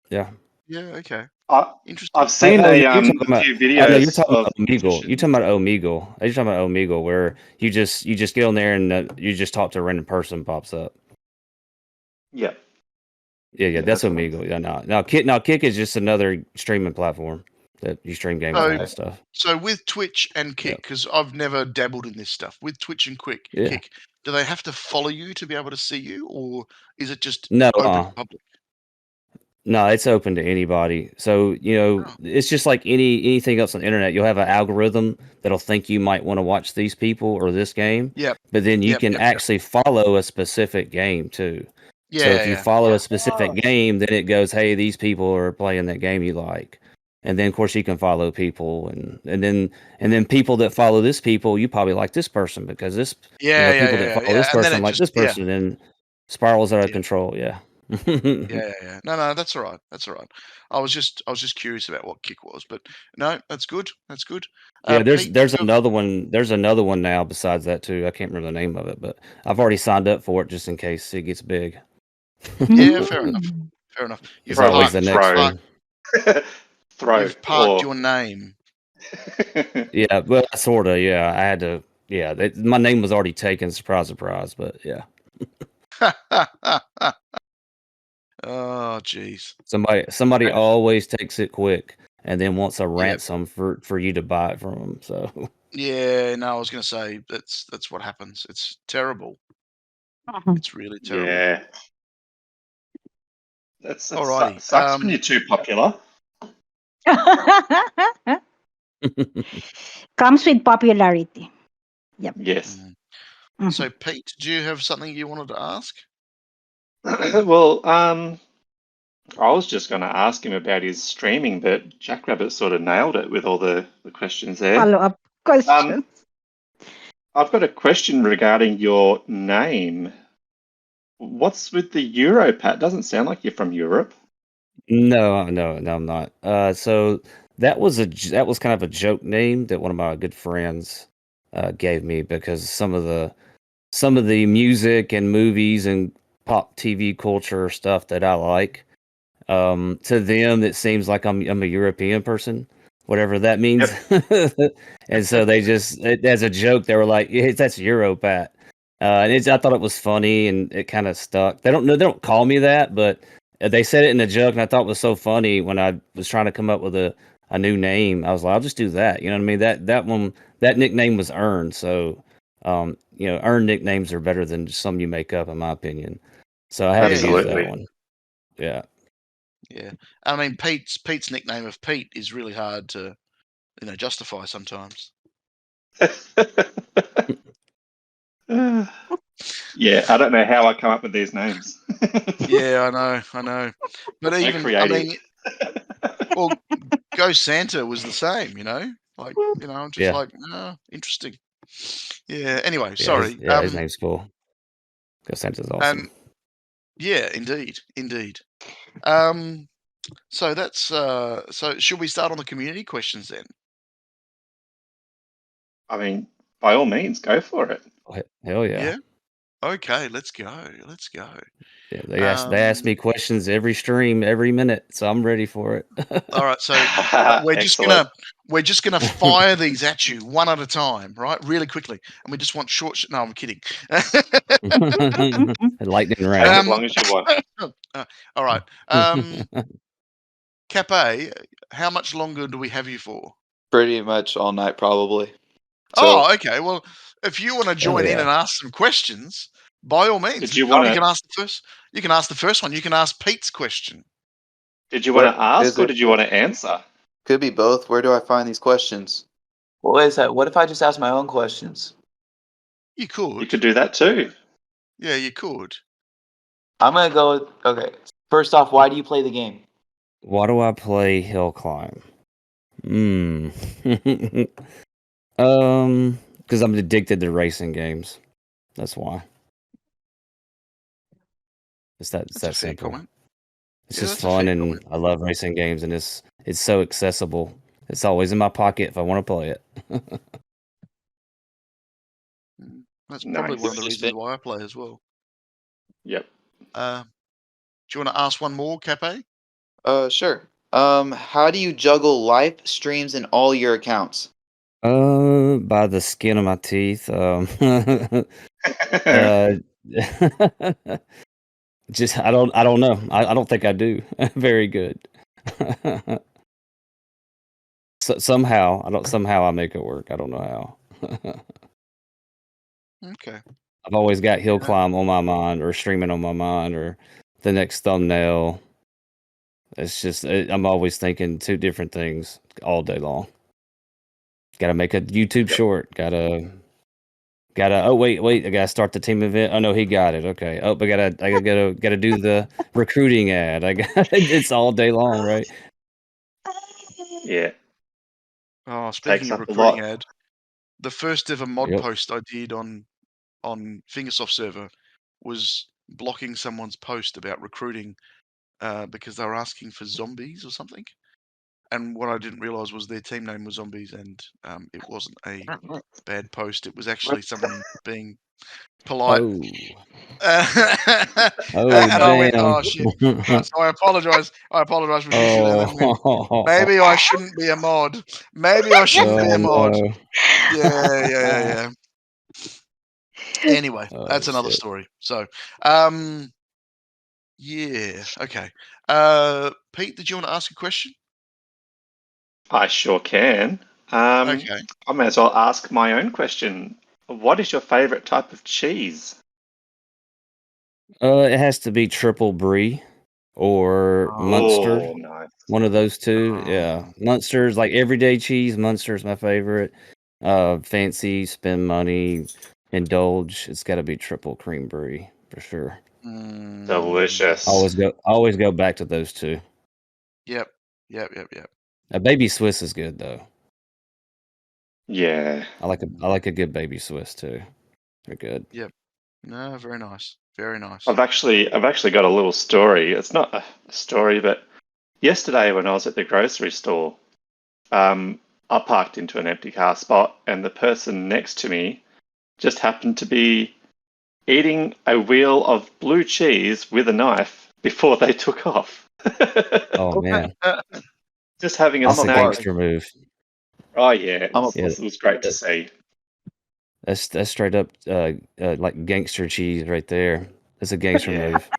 Speaker 4: Yeah.
Speaker 1: Yeah, okay.
Speaker 2: I, I've
Speaker 1: Interesting.
Speaker 2: seen
Speaker 4: Oh no, you're talking
Speaker 2: a
Speaker 4: about.
Speaker 2: few
Speaker 4: Oh no, you're
Speaker 2: videos
Speaker 4: talking
Speaker 2: of
Speaker 4: about Omegle. You're talking
Speaker 2: competitions.
Speaker 4: about Omegle. You're talking about Omegle, where you just get on there and you just talk to a random person pops up.
Speaker 2: Yeah,
Speaker 4: Yeah, yeah,
Speaker 2: yeah,
Speaker 4: that's
Speaker 2: that's what I'm
Speaker 4: Omegle. Yeah, no, Kick is just another streaming platform that you stream games on
Speaker 1: So,
Speaker 4: and
Speaker 2: okay.
Speaker 4: stuff.
Speaker 1: so with Twitch and
Speaker 4: Yeah,
Speaker 1: Kick, because I've never dabbled in this stuff, with Twitch and
Speaker 4: yeah.
Speaker 1: Kick, do they have to follow you to be able to see you, or is it just
Speaker 4: No,
Speaker 1: open to public?
Speaker 4: no, it's open to anybody. So
Speaker 1: Oh,
Speaker 4: it's just like anything else on the internet. You'll have an algorithm that'll think you might want to watch these people or this game,
Speaker 1: yep,
Speaker 4: but then you
Speaker 1: yep,
Speaker 4: can
Speaker 1: yep, yep.
Speaker 4: actually follow a specific game too. So
Speaker 1: Yeah,
Speaker 4: if you
Speaker 1: yeah.
Speaker 4: follow a
Speaker 3: Oh.
Speaker 4: specific game, then it goes, "Hey, these people are playing that game you like," and then of course you can follow people, and then people that follow this people, you probably like this person because this,
Speaker 1: Yeah, yeah,
Speaker 4: people
Speaker 1: yeah,
Speaker 4: that
Speaker 1: yeah,
Speaker 4: follow
Speaker 1: yeah.
Speaker 4: this
Speaker 1: And then
Speaker 4: person
Speaker 1: it
Speaker 4: like
Speaker 1: just,
Speaker 4: this
Speaker 1: yeah,
Speaker 4: person, and then spirals out of
Speaker 1: yeah,
Speaker 4: control. Yeah.
Speaker 1: yeah, yeah, yeah. No, that's all right. That's all right. I was just curious about what Kick was, but no, that's good. That's good.
Speaker 4: Yeah,
Speaker 1: Pete,
Speaker 4: there's
Speaker 1: you have,
Speaker 4: another one. There's another one now besides that too. I can't remember the name of it, but I've already signed up for it just in case it gets big.
Speaker 1: yeah, fair enough.
Speaker 3: Mm.
Speaker 1: Fair enough.
Speaker 4: There's always the next
Speaker 2: Throw.
Speaker 4: one.
Speaker 2: Throw
Speaker 1: You've parked
Speaker 2: or
Speaker 1: your name.
Speaker 4: Yeah, well, sorta. Yeah, I had to. Yeah, my name was already taken. Surprise, surprise. But yeah,
Speaker 1: Oh, jeez.
Speaker 4: somebody
Speaker 2: I-
Speaker 4: always takes it quick and then wants a
Speaker 1: Yep.
Speaker 4: ransom for you to buy it from them. So
Speaker 1: Yeah, no, I was going to say that's what happens. It's terrible.
Speaker 3: Mhm.
Speaker 1: It's really terrible.
Speaker 2: yeah, that
Speaker 1: Alrighty.
Speaker 2: sucks when you're too popular.
Speaker 3: Comes with popularity. Yep.
Speaker 2: Yes.
Speaker 3: Mhm.
Speaker 1: So, Pete, do you have something you wanted to ask?
Speaker 2: Well, I was just going to ask him about his streaming, but Jackrabbit sort of nailed it with all the questions there.
Speaker 3: Follow up questions.
Speaker 2: I've got a question regarding your name. What's with the Euro, Pat? Doesn't sound like you're from Europe.
Speaker 4: no, I'm not. So that was that was kind of a joke name that one of my good friends gave me because some of the music and movies and pop TV culture stuff that I like. To them, it seems like I'm a European person, whatever that means.
Speaker 2: Yep.
Speaker 4: And so they just, as a joke, they were like, "Yeah, that's Europat." And I thought it was funny, and it kind of stuck. They don't call me that, but they said it in a joke, and I thought it was so funny when I was trying to come up with a new name. I was like, I'll just do that. You know what I mean? That nickname was earned. So, earned nicknames are better than some you make up, in my opinion. So I had to use
Speaker 2: Absolutely.
Speaker 4: that one. Yeah.
Speaker 1: Yeah. I mean, Pete's nickname of Pete is really hard to, justify sometimes.
Speaker 2: Yeah, I don't know how I come up with these names.
Speaker 1: Yeah, I know. But
Speaker 2: So
Speaker 1: even,
Speaker 2: creative.
Speaker 1: well, Go Santa was the same, like, I'm just
Speaker 4: Yeah.
Speaker 1: like, interesting. Yeah. Anyway,
Speaker 4: Yeah.
Speaker 1: Sorry.
Speaker 4: His name's cool. Ghost Santa's awesome.
Speaker 1: Yeah, indeed. So that's so should we start on the community questions then?
Speaker 2: I mean, by all means, go for it.
Speaker 4: Hell yeah.
Speaker 1: Yeah. Okay, let's go.
Speaker 4: Yeah, they ask me questions every stream, every minute, so I'm ready for it.
Speaker 1: All right, so we're just
Speaker 2: Excellent.
Speaker 1: gonna fire these at you one at a time, right? Really quickly, and we just want short. No, I'm kidding.
Speaker 4: Lightning
Speaker 2: Take
Speaker 4: round.
Speaker 2: as long as you want.
Speaker 1: All right, Cape, how much longer do we have you for?
Speaker 5: Pretty much all night, probably.
Speaker 1: Oh, okay. Well, if you want to join in
Speaker 4: yeah.
Speaker 1: and ask some questions, by all means.
Speaker 2: Did you
Speaker 1: You
Speaker 2: wanna-
Speaker 1: can ask the first. You can ask the first one. You can ask Pete's question.
Speaker 2: Did you want to
Speaker 5: What is
Speaker 2: ask or
Speaker 5: it?
Speaker 2: did you want to answer?
Speaker 5: Could be both. Where do I find these questions? Well, wait a sec. What if I just ask my own questions?
Speaker 1: You could.
Speaker 2: You could do that too.
Speaker 1: Yeah, you could.
Speaker 5: I'm gonna go with, okay. First off, why do you play the game?
Speaker 4: Why do I play Hill Climb? Because I'm addicted to racing games. That's why. It's that
Speaker 1: That's a fair
Speaker 4: simple.
Speaker 1: comment.
Speaker 4: It's
Speaker 1: Yeah,
Speaker 4: just
Speaker 1: that's a fair
Speaker 4: fun, and
Speaker 1: comment.
Speaker 4: I love racing games, and it's so accessible. It's always in my pocket if I want to play it.
Speaker 1: That's
Speaker 2: Nice.
Speaker 1: probably one of the
Speaker 5: Just
Speaker 1: reasons why I play as well.
Speaker 2: Yep.
Speaker 1: Do you want to ask one more, Cape?
Speaker 5: Sure. How do you juggle live streams in all your accounts?
Speaker 4: By the skin of my teeth. Just I don't know. I don't think I do very good. Somehow I make it work. I don't know how.
Speaker 1: Okay.
Speaker 4: I've always got Hill Climb on my mind, or streaming on my mind, or the next thumbnail. It's just I'm always thinking two different things all day long. Got to make a YouTube short. Gotta. Oh wait! I gotta start the team event. Oh no, he got it. Okay. Oh, but I gotta do the recruiting ad. It's all day long, right?
Speaker 2: Yeah.
Speaker 1: Oh, speaking
Speaker 2: Takes
Speaker 1: of
Speaker 2: up a
Speaker 1: recruiting
Speaker 2: lot.
Speaker 1: ad, the first ever mod
Speaker 4: Yep.
Speaker 1: post I did on Fingersoft server was blocking someone's post about recruiting because they were asking for zombies or something. And what I didn't realize was their team name was Zombies, and it wasn't a bad post. It was actually someone being polite.
Speaker 4: Oh.
Speaker 1: And I went,
Speaker 4: Damn.
Speaker 1: oh shit. So I apologize. I apologize profusely. And then went, maybe I shouldn't be a mod. Maybe I shouldn't be a mod.
Speaker 4: No.
Speaker 1: Yeah. Anyway,
Speaker 4: Oh,
Speaker 1: that's another
Speaker 4: shit.
Speaker 1: story. So, yeah, okay. Pete, did you want to ask a question?
Speaker 2: I sure can.
Speaker 1: Okay.
Speaker 2: I may as well ask my own question. What is your favorite type of cheese?
Speaker 4: It has to be triple brie or Munster.
Speaker 2: Oh, nice.
Speaker 4: One of those two. Yeah. Munster's like everyday cheese. Munster's my favorite. Fancy, spend money, indulge. It's got to be triple cream brie for sure.
Speaker 2: Delicious.
Speaker 4: Always go back to those two.
Speaker 1: Yep.
Speaker 4: A baby Swiss is good though.
Speaker 2: Yeah.
Speaker 4: I like a good baby Swiss too. They're good.
Speaker 1: Yep. No, very nice. Very nice.
Speaker 2: I've actually got a little story. It's not a story, but yesterday when I was at the grocery store, I parked into an empty car spot, and the person next to me just happened to be eating a wheel of blue cheese with a knife before they took off.
Speaker 4: Oh man,
Speaker 2: Just having a
Speaker 4: that's a
Speaker 2: snack.
Speaker 4: gangster move.
Speaker 2: Oh yeah, it
Speaker 5: I'm a-
Speaker 2: was great to see.
Speaker 4: That's straight up like gangster cheese right there. That's a gangster
Speaker 2: Yeah.
Speaker 4: move.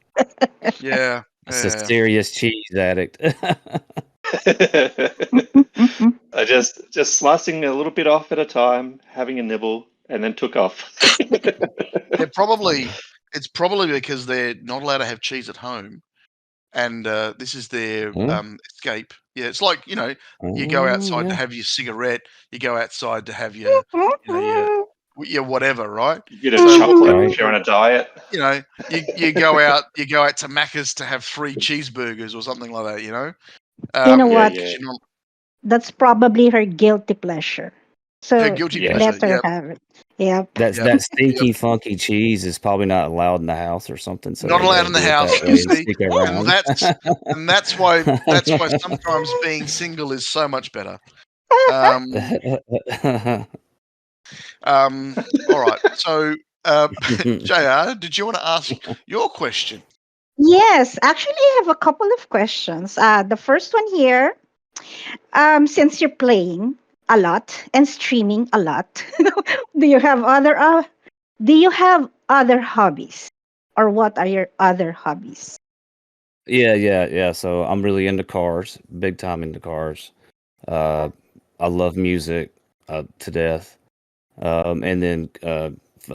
Speaker 1: Yeah.
Speaker 4: That's a
Speaker 1: Yeah.
Speaker 4: serious cheese addict.
Speaker 2: Just slicing a little bit off at a time, having a nibble, and then took off.
Speaker 1: It's probably because they're not allowed to have cheese at home, and this is their
Speaker 4: Hmm?
Speaker 1: escape. Yeah, it's like you go
Speaker 4: Oh,
Speaker 1: outside to
Speaker 4: yeah.
Speaker 1: have your cigarette, you go outside to have your your whatever, right?
Speaker 2: You get a
Speaker 1: So
Speaker 2: chocolate
Speaker 4: Right.
Speaker 2: if you're on a diet.
Speaker 1: you go out to Macca's to have 3 cheeseburgers or something like that.
Speaker 3: You know
Speaker 2: Yeah,
Speaker 3: what?
Speaker 1: Because
Speaker 2: yeah.
Speaker 1: you're not
Speaker 3: That's probably her guilty pleasure.
Speaker 1: her
Speaker 3: So
Speaker 1: guilty
Speaker 2: Yeah.
Speaker 1: pleasure.
Speaker 3: let her
Speaker 1: Yep,
Speaker 3: have it. Yep.
Speaker 4: That
Speaker 1: yep,
Speaker 4: stinky, funky cheese is probably not allowed in the house or something, so
Speaker 1: not
Speaker 4: they
Speaker 1: allowed
Speaker 4: gotta
Speaker 1: in the
Speaker 4: do it
Speaker 1: house.
Speaker 4: that way and
Speaker 1: See,
Speaker 4: sneak
Speaker 1: and
Speaker 4: around.
Speaker 1: that's why sometimes being single is so much better. Um, all right. So, JR, did you want to ask your question?
Speaker 3: Yes, actually, I have a couple of questions. The first one here, since you're playing a lot and streaming a lot, do you have other hobbies, or what are your other hobbies?
Speaker 4: Yeah. So I'm really into cars, big time into cars. I love music to death. And then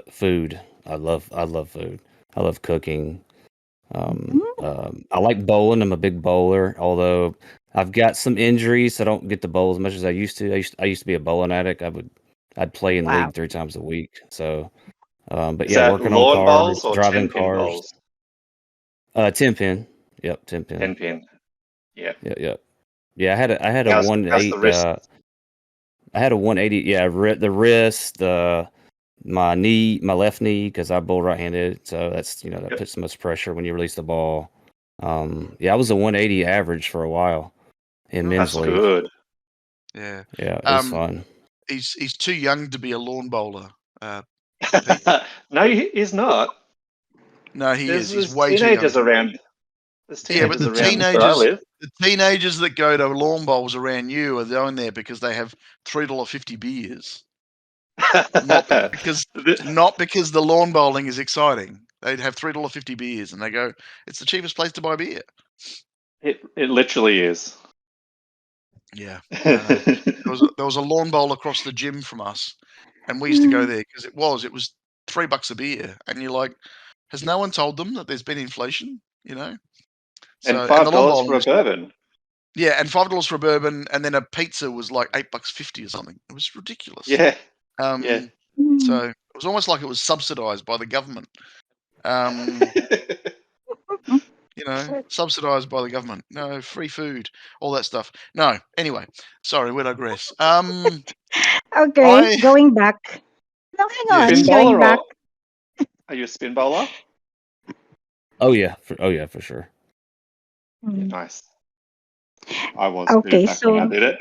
Speaker 4: food. I love food. I love cooking. I like bowling. I'm a big bowler, although I've got some injuries, so I don't get to bowl as much as I used to. I used to be a bowling addict. I'd play in
Speaker 3: Wow.
Speaker 4: league 3 times a week. So, but
Speaker 2: Is
Speaker 4: yeah,
Speaker 2: that
Speaker 4: working on
Speaker 2: lawn bowls
Speaker 4: cars,
Speaker 2: or
Speaker 4: driving
Speaker 2: 10-pin
Speaker 4: cars.
Speaker 2: bowls?
Speaker 4: 10 pin. Yep, 10 pin.
Speaker 2: 10-pin. Yeah.
Speaker 4: Yep. Yeah, I had a
Speaker 2: How's the
Speaker 4: 1/8.
Speaker 2: wrist?
Speaker 4: I had a 180. Yeah, the wrist, my knee, my left knee, because I bowl right-handed. So that's that
Speaker 2: Yep.
Speaker 4: puts so much pressure when you release the ball. Yeah, I was a 180 average for a while in men's
Speaker 2: That's
Speaker 4: league.
Speaker 2: good.
Speaker 1: Yeah.
Speaker 4: Yeah, it was fun.
Speaker 1: He's too young to be a lawn bowler.
Speaker 2: No, he's not.
Speaker 1: No, he is. He's
Speaker 2: There's
Speaker 1: way too young.
Speaker 2: teenagers around. There's
Speaker 1: Yeah, but
Speaker 2: teenagers around where I live.
Speaker 1: the teenagers that go to lawn bowls around you are going there because they have $3.50 beers. Not because the lawn bowling is exciting. They'd have $3.50 beers and they go, it's the cheapest place to buy beer.
Speaker 2: It literally is.
Speaker 1: Yeah. There was a lawn bowl across the gym from us, and we used to go there because it was $3 a beer, and you're like, has no one told them that there's been inflation?
Speaker 2: And
Speaker 1: So
Speaker 2: $5
Speaker 1: the lawn bowling
Speaker 2: for a
Speaker 1: was,
Speaker 2: bourbon.
Speaker 1: yeah, and $5 for a bourbon, and then a pizza was like $8.50 or something. It was ridiculous.
Speaker 2: Yeah.
Speaker 1: Yeah. So it was almost like it was subsidized by the government. Subsidized by the government. No, free food, all that stuff. No, anyway, sorry, we digress.
Speaker 3: Okay, going back. No, hang on.
Speaker 2: Spin
Speaker 1: Yes.
Speaker 3: Going
Speaker 2: bowler
Speaker 3: back.
Speaker 2: or are you a spin bowler?
Speaker 4: Oh yeah, for sure.
Speaker 2: Yeah, nice. I was
Speaker 3: Okay,
Speaker 2: too back when I
Speaker 3: so
Speaker 2: did it.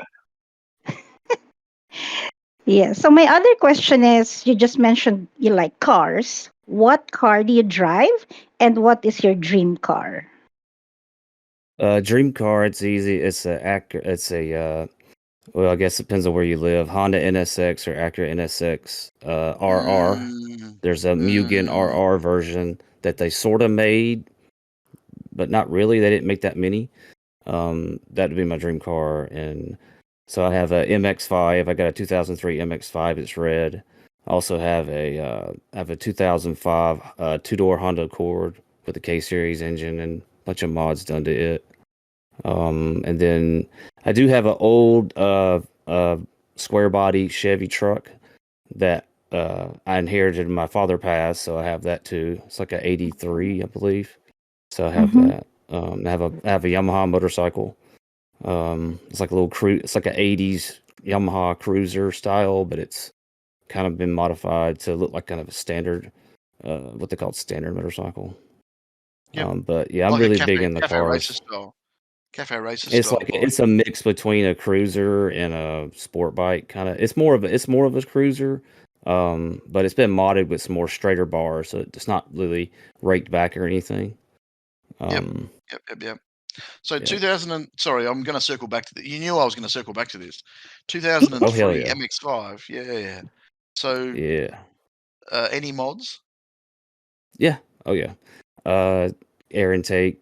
Speaker 3: yeah. So my other question is, you just mentioned you like cars. What car do you drive, and what is your dream car?
Speaker 4: Dream car, it's easy. It's well, I guess it depends on where you live. Honda NSX or Acura NSX RR. There's a Mugen RR version that they sort of made, but not really. They didn't make that many. That'd be my dream car. And so I have a MX-5. I got a 2003 MX-5. It's red. I also have a 2005 two-door Honda Accord with a K-Series engine and a bunch of mods done to it. And then I do have an old square body Chevy truck that I inherited when my father passed, so I have that too. It's like a 83, I believe. So I have that. I have a Yamaha motorcycle. It's like a little it's like an 80s Yamaha cruiser style, but it's kind of been modified to look like kind of a standard what they call standard motorcycle.
Speaker 1: Yep.
Speaker 4: But yeah, I'm
Speaker 1: Like
Speaker 4: really big in the
Speaker 1: cafe
Speaker 4: cars.
Speaker 1: racer style. Cafe racer
Speaker 4: It's
Speaker 1: style.
Speaker 4: like it's a mix between a cruiser and a sport bike kind of. It's more of a cruiser, but it's been modded with some more straighter bars, so it's not really raked back or anything.
Speaker 1: Yep. So
Speaker 4: Yeah.
Speaker 1: 2000 sorry, I'm going to circle back to you knew I was going to circle back to this.
Speaker 4: Oh hell
Speaker 1: 2003
Speaker 4: yeah.
Speaker 1: MX-5. Yeah. So
Speaker 4: Yeah.
Speaker 1: any mods?
Speaker 4: Yeah. Oh yeah. Air intake,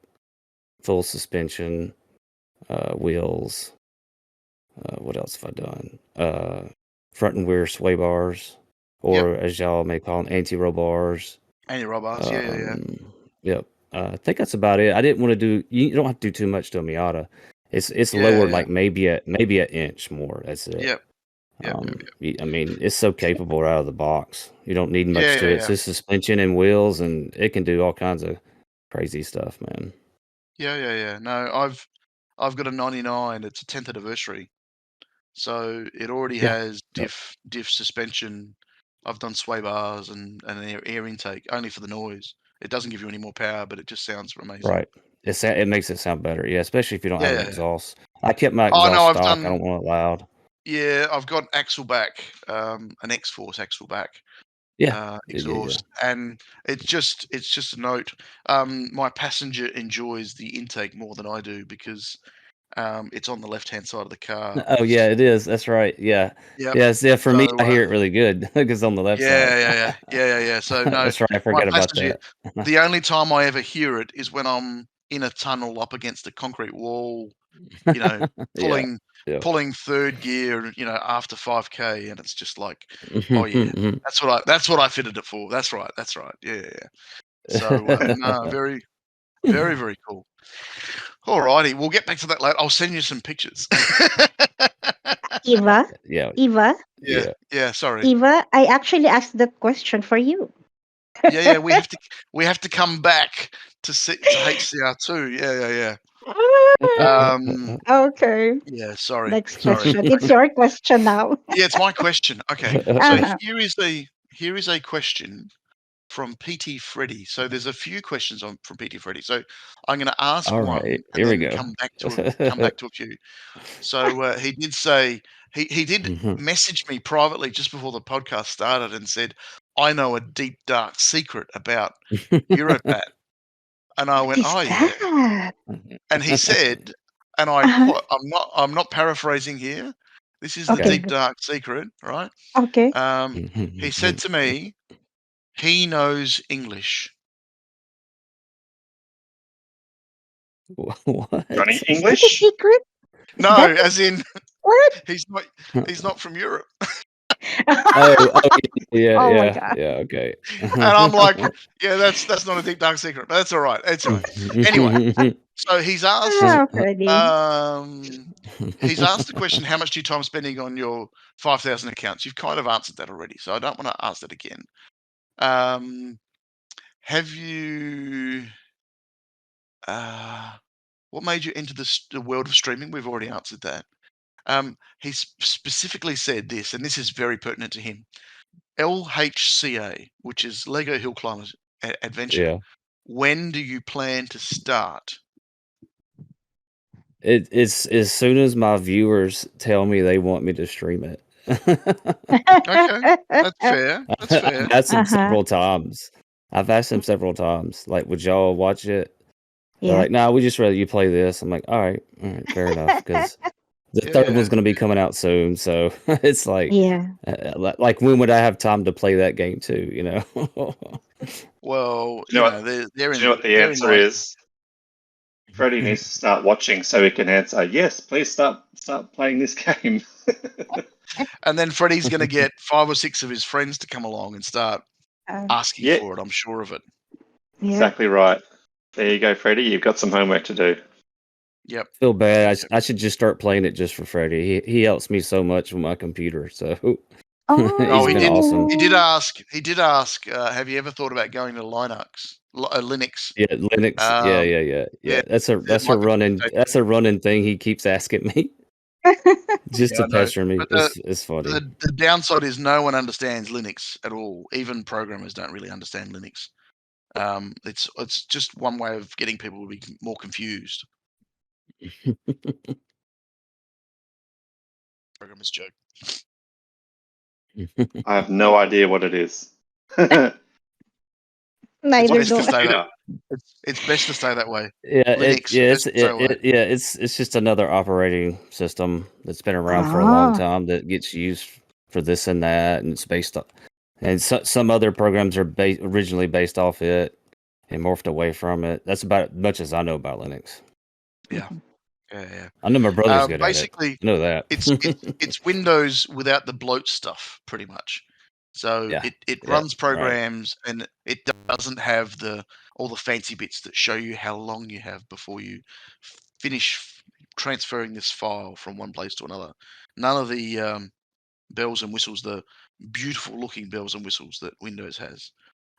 Speaker 4: full suspension, wheels. What else have I done? Front and rear sway bars, or as y'all may call them, anti-roll bars.
Speaker 1: Any-roll bars? Yeah.
Speaker 4: Yep. I think that's about it. I didn't want to do. You don't have to do too much to a Miata. It's lowered
Speaker 1: Yeah.
Speaker 4: like maybe an inch more. That's it.
Speaker 1: Yep.
Speaker 4: I mean, it's so capable out of the box. You don't need much to it. It's
Speaker 1: Yeah.
Speaker 4: just suspension and wheels, and it can do all kinds of crazy stuff, man.
Speaker 1: Yeah. No, I've got a 99. It's a 10th anniversary, so it already
Speaker 4: Yeah.
Speaker 1: has diff suspension. I've done sway bars and an air intake only for the noise. It doesn't give you any more power, but it just sounds amazing.
Speaker 4: Right. It makes it sound better. Yeah, especially if you don't have an
Speaker 1: Yeah.
Speaker 4: exhaust. I kept my
Speaker 1: Oh
Speaker 4: exhaust
Speaker 1: no, I've
Speaker 4: stock. I
Speaker 1: done.
Speaker 4: don't want it loud.
Speaker 1: Yeah, I've got axle back, an X-Force axle back
Speaker 4: Yeah.
Speaker 1: exhaust, and it's just a note. My passenger enjoys the intake more than I do because it's on the left-hand side of the car.
Speaker 4: Oh yeah, it is. That's right. Yeah.
Speaker 1: Yep.
Speaker 4: Yes. Yeah. For me,
Speaker 1: So,
Speaker 4: I hear it really good because on the left side.
Speaker 1: Yeah. So no,
Speaker 4: That's right. I
Speaker 1: my
Speaker 4: forgot about
Speaker 1: passenger.
Speaker 4: that.
Speaker 1: The only time I ever hear it is when I'm in a tunnel up against a concrete wall, you know,
Speaker 4: Yeah.
Speaker 1: pulling third gear, after 5K, and it's just like, oh yeah, that's what I fitted it for. That's right. Yeah. So no, very, very, very cool. Alrighty, we'll get back to that later. I'll send you some pictures.
Speaker 3: Eva,
Speaker 4: Yeah.
Speaker 3: Eva,
Speaker 1: Yeah. Sorry.
Speaker 3: Eva, I actually asked that question for you.
Speaker 1: Yeah. We have to come back to HCR2. Yeah.
Speaker 3: Okay.
Speaker 1: Yeah. Sorry.
Speaker 3: Next question. It's your question now.
Speaker 1: Yeah, it's my question. Okay, so
Speaker 3: Uh-huh.
Speaker 1: here is a question from PT Freddy. So there's a few questions from PT Freddy. So I'm going to ask
Speaker 4: All
Speaker 1: one
Speaker 4: right.
Speaker 1: and
Speaker 4: Here we
Speaker 1: then
Speaker 4: go.
Speaker 1: come back to a few. So he did say he did message me privately just before the podcast started and said, "I know a deep dark secret about Europat," and I went,
Speaker 3: What is
Speaker 1: "Oh yeah,"
Speaker 3: that?
Speaker 1: and he said, and I
Speaker 3: Uh-huh.
Speaker 1: quote, I'm not paraphrasing here. This is the
Speaker 3: Okay.
Speaker 1: deep dark secret, right?
Speaker 3: Okay.
Speaker 1: He said to me, he knows English.
Speaker 4: What?
Speaker 2: Johnny
Speaker 3: Is that a
Speaker 2: English?
Speaker 3: secret?
Speaker 1: No,
Speaker 3: That
Speaker 1: as in
Speaker 3: what?
Speaker 1: he's not from Europe.
Speaker 4: Oh, yeah,
Speaker 3: Oh my
Speaker 4: yeah,
Speaker 3: God.
Speaker 4: yeah. Okay.
Speaker 1: And I'm like, yeah, that's not a deep dark secret. But that's all right. It's all right. Anyway, so he's asked
Speaker 3: Freddy.
Speaker 1: he's asked the question, how much do you time spending on your 5,000 accounts? You've kind of answered that already, so I don't want to ask that again. Have you what made you enter the world of streaming? We've already answered that. He specifically said this, and this is very pertinent to him. LHCA, which is Lego Hill Climbers Adventure.
Speaker 4: Yeah.
Speaker 1: When do you plan to start?
Speaker 4: It's as soon as my viewers tell me they want me to stream it.
Speaker 1: Okay, that's fair. That's fair.
Speaker 4: I've asked them
Speaker 3: Uh-huh.
Speaker 4: several times. Like, would y'all watch it? They're
Speaker 3: Yeah.
Speaker 4: like, no, we just rather you play this. I'm like, all right, fair enough, because the third
Speaker 1: Yeah.
Speaker 4: one's going to be coming out soon. So it's like,
Speaker 3: Yeah.
Speaker 4: like when would I have time to play that game too? You know?
Speaker 1: Well,
Speaker 2: Do you know what-
Speaker 1: they're
Speaker 2: Do
Speaker 1: in.
Speaker 2: you know what the
Speaker 1: they're in
Speaker 2: answer
Speaker 1: like-
Speaker 2: is? Freddie needs to start watching so he can answer, yes, please start playing this game.
Speaker 1: And then Freddie's going to get 5 or 6 of his friends to come along and start asking
Speaker 2: Yeah.
Speaker 1: for it. I'm sure of it.
Speaker 3: Yeah.
Speaker 2: Exactly right. There you go, Freddie. You've got some homework to do.
Speaker 1: Yep.
Speaker 4: Feel bad. I should just start playing it just for Freddie. He helps me so much with my computer. So
Speaker 1: Oh,
Speaker 4: he's been awesome.
Speaker 1: He did ask. Have you ever thought about going to Linux? Linux.
Speaker 4: Yeah, Linux. Yeah.
Speaker 1: yeah,
Speaker 4: That's a
Speaker 1: Microsoft
Speaker 4: running thing he keeps asking me just
Speaker 1: Yeah, I
Speaker 4: to
Speaker 1: know.
Speaker 4: pester me.
Speaker 1: But
Speaker 4: It's funny.
Speaker 1: The downside is no one understands Linux at all. Even programmers don't really understand Linux. It's just one way of getting people to be more confused. Programmers joke.
Speaker 2: I have no idea what it is.
Speaker 3: Neither
Speaker 1: It's
Speaker 3: do
Speaker 1: best to
Speaker 3: I.
Speaker 1: stay that. It's best to stay that way.
Speaker 4: Yeah,
Speaker 1: Linux,
Speaker 4: it's just another operating system that's been around for a long
Speaker 3: Ah.
Speaker 4: time that gets used for this and that, and it's based on And some other programs are originally based off it and morphed away from it. That's about as much as I know about Linux.
Speaker 1: Yeah. Yeah.
Speaker 4: I know my brother's good
Speaker 1: Basically,
Speaker 4: at it. I know that.
Speaker 1: it's Windows without the bloat stuff, pretty much. So
Speaker 4: Yeah,
Speaker 1: it
Speaker 4: yeah,
Speaker 1: runs
Speaker 4: right.
Speaker 1: programs and it doesn't have all the fancy bits that show you how long you have before you finish transferring this file from one place to another. None of the bells and whistles, the beautiful looking bells and whistles that Windows has,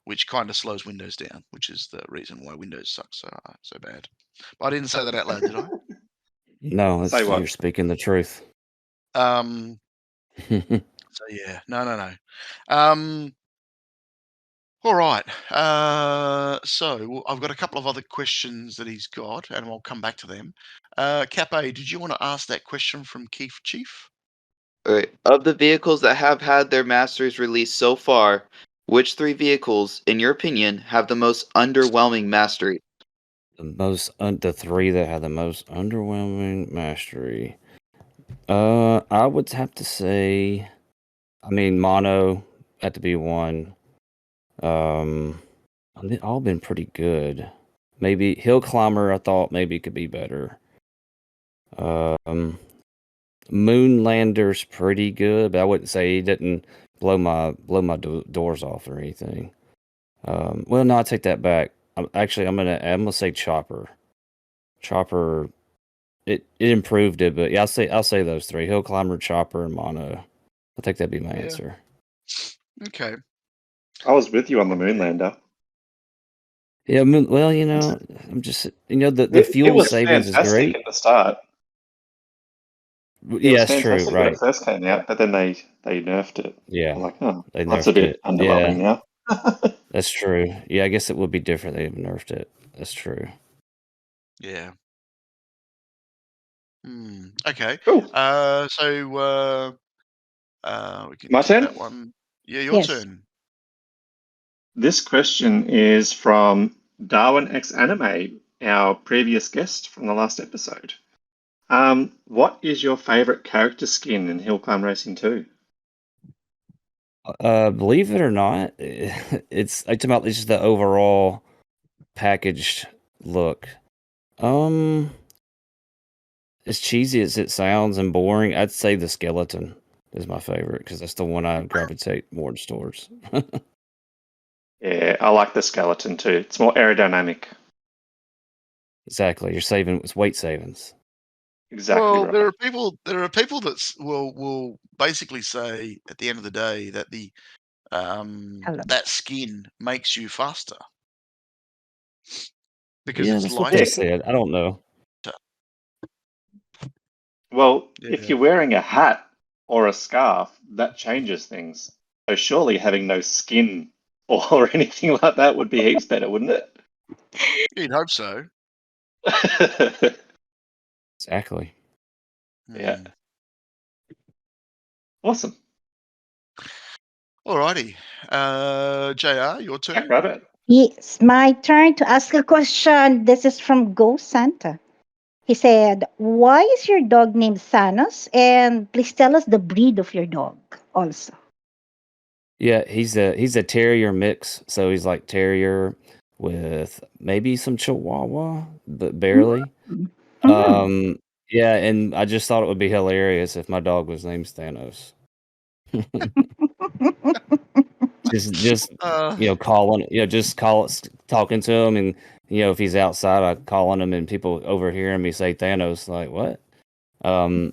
Speaker 1: which kind of slows Windows down, which is the reason why Windows sucks so bad. But I didn't say that out loud, did I?
Speaker 4: No,
Speaker 2: Say what?
Speaker 4: you're speaking the truth.
Speaker 1: So yeah, no. All right. So I've got a couple of other questions that he's got, and I'll come back to them. Cape, did you want to ask that question from Keith Chief?
Speaker 5: All right. Of the vehicles that have had their masteries released so far, which 3 vehicles, in your opinion, have the most underwhelming mastery?
Speaker 4: The 3 that had the most underwhelming mastery. I would have to say, I mean, Mono had to be one. They've all been pretty good. Maybe Hill Climber, I thought maybe could be better. Moonlander's pretty good, but I wouldn't say he didn't blow my doors off or anything. Well, no, I take that back. I'm gonna say Chopper. Chopper, it improved it, but yeah, I'll say those 3: Hill Climber, Chopper, and Mono. I think that'd be my answer.
Speaker 1: Okay.
Speaker 2: I was with you on the Moonlander.
Speaker 4: Yeah, well, I'm just the
Speaker 2: It
Speaker 4: fuel
Speaker 2: was
Speaker 4: savings is
Speaker 2: fantastic
Speaker 4: great.
Speaker 2: at the start. It
Speaker 4: Yeah,
Speaker 2: was
Speaker 4: that's true,
Speaker 2: fantastic when
Speaker 4: right?
Speaker 2: it first came out, but then they nerfed it.
Speaker 4: Yeah,
Speaker 2: I'm like, oh,
Speaker 4: they
Speaker 2: that's a
Speaker 4: nerfed
Speaker 2: bit
Speaker 4: it.
Speaker 2: underwhelming
Speaker 4: Yeah,
Speaker 2: now.
Speaker 4: that's true. Yeah, I guess it would be different. They've nerfed it. That's true.
Speaker 1: Yeah. Okay.
Speaker 2: Cool.
Speaker 1: So we can
Speaker 2: My
Speaker 1: tick
Speaker 2: turn?
Speaker 1: that one. Yeah, your
Speaker 3: Yes.
Speaker 1: turn.
Speaker 2: This question is from Darwin X Anime, our previous guest from the last episode. What is your favorite character skin in Hill Climb Racing 2?
Speaker 4: Believe it or not, it's about just the overall packaged look. As cheesy as it sounds and boring, I'd say the skeleton is my favorite because that's the one I gravitate more towards.
Speaker 2: Yeah, I like the skeleton too. It's more aerodynamic.
Speaker 4: Exactly, it's weight savings.
Speaker 2: Exactly
Speaker 1: Well,
Speaker 2: right.
Speaker 1: there are people that will basically say at the end of the day that that skin makes you faster because
Speaker 4: Yeah,
Speaker 1: it's
Speaker 4: that's what they
Speaker 1: lighter.
Speaker 4: said. I don't know.
Speaker 2: Well, if
Speaker 1: Yeah.
Speaker 2: you're wearing a hat or a scarf, that changes things. So surely having no skin or anything like that would be heaps better, wouldn't it?
Speaker 1: You'd hope so.
Speaker 4: Exactly.
Speaker 2: Yeah.
Speaker 1: Hmm.
Speaker 2: Awesome.
Speaker 1: Alrighty. JR, your
Speaker 2: Jack
Speaker 1: turn.
Speaker 2: Rabbit.
Speaker 3: It's my turn to ask a question. This is from Go Santa. He said, "Why is your dog named Thanos? And please tell us the breed of your dog also."
Speaker 4: Yeah, he's a terrier mix, so he's like terrier with maybe some Chihuahua, but barely.
Speaker 3: Mm.
Speaker 4: Yeah, and I just thought it would be hilarious if my dog was named Thanos. Just
Speaker 1: Uh,
Speaker 4: calling, talking to him, and if he's outside, I calling him, and people overhearing me say Thanos, like what?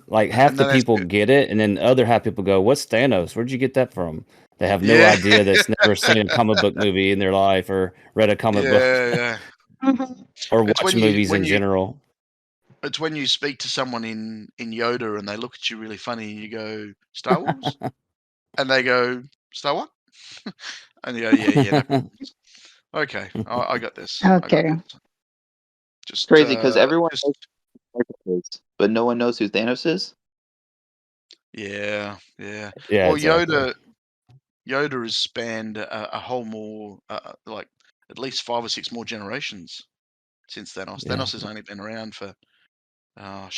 Speaker 4: Like half
Speaker 1: and
Speaker 4: the
Speaker 1: then that's
Speaker 4: people
Speaker 1: it.
Speaker 4: get it, and then other half people go, "What's Thanos? Where'd you get that from?" They have no
Speaker 1: Yeah.
Speaker 4: idea. That's never seen a comic book movie in their life, or read a comic book,
Speaker 1: Yeah.
Speaker 3: Mhm.
Speaker 4: or
Speaker 1: It's
Speaker 4: watch movies in general.
Speaker 1: it's when you speak to someone in Yoda and they look at you really funny and you go, Star Wars? And they go, Star what? And you go, yeah, no problems. Okay, I got this. I got
Speaker 3: Okay.
Speaker 1: this. Just
Speaker 5: Crazy because everyone
Speaker 1: just
Speaker 5: knows who Thanos is, but no one knows who Thanos is.
Speaker 1: yeah.
Speaker 4: Yeah,
Speaker 1: Well,
Speaker 4: exactly.
Speaker 1: Yoda has spanned a whole more like at least 5 or 6 more generations since Thanos.
Speaker 4: Yeah,
Speaker 1: Thanos has only been around for what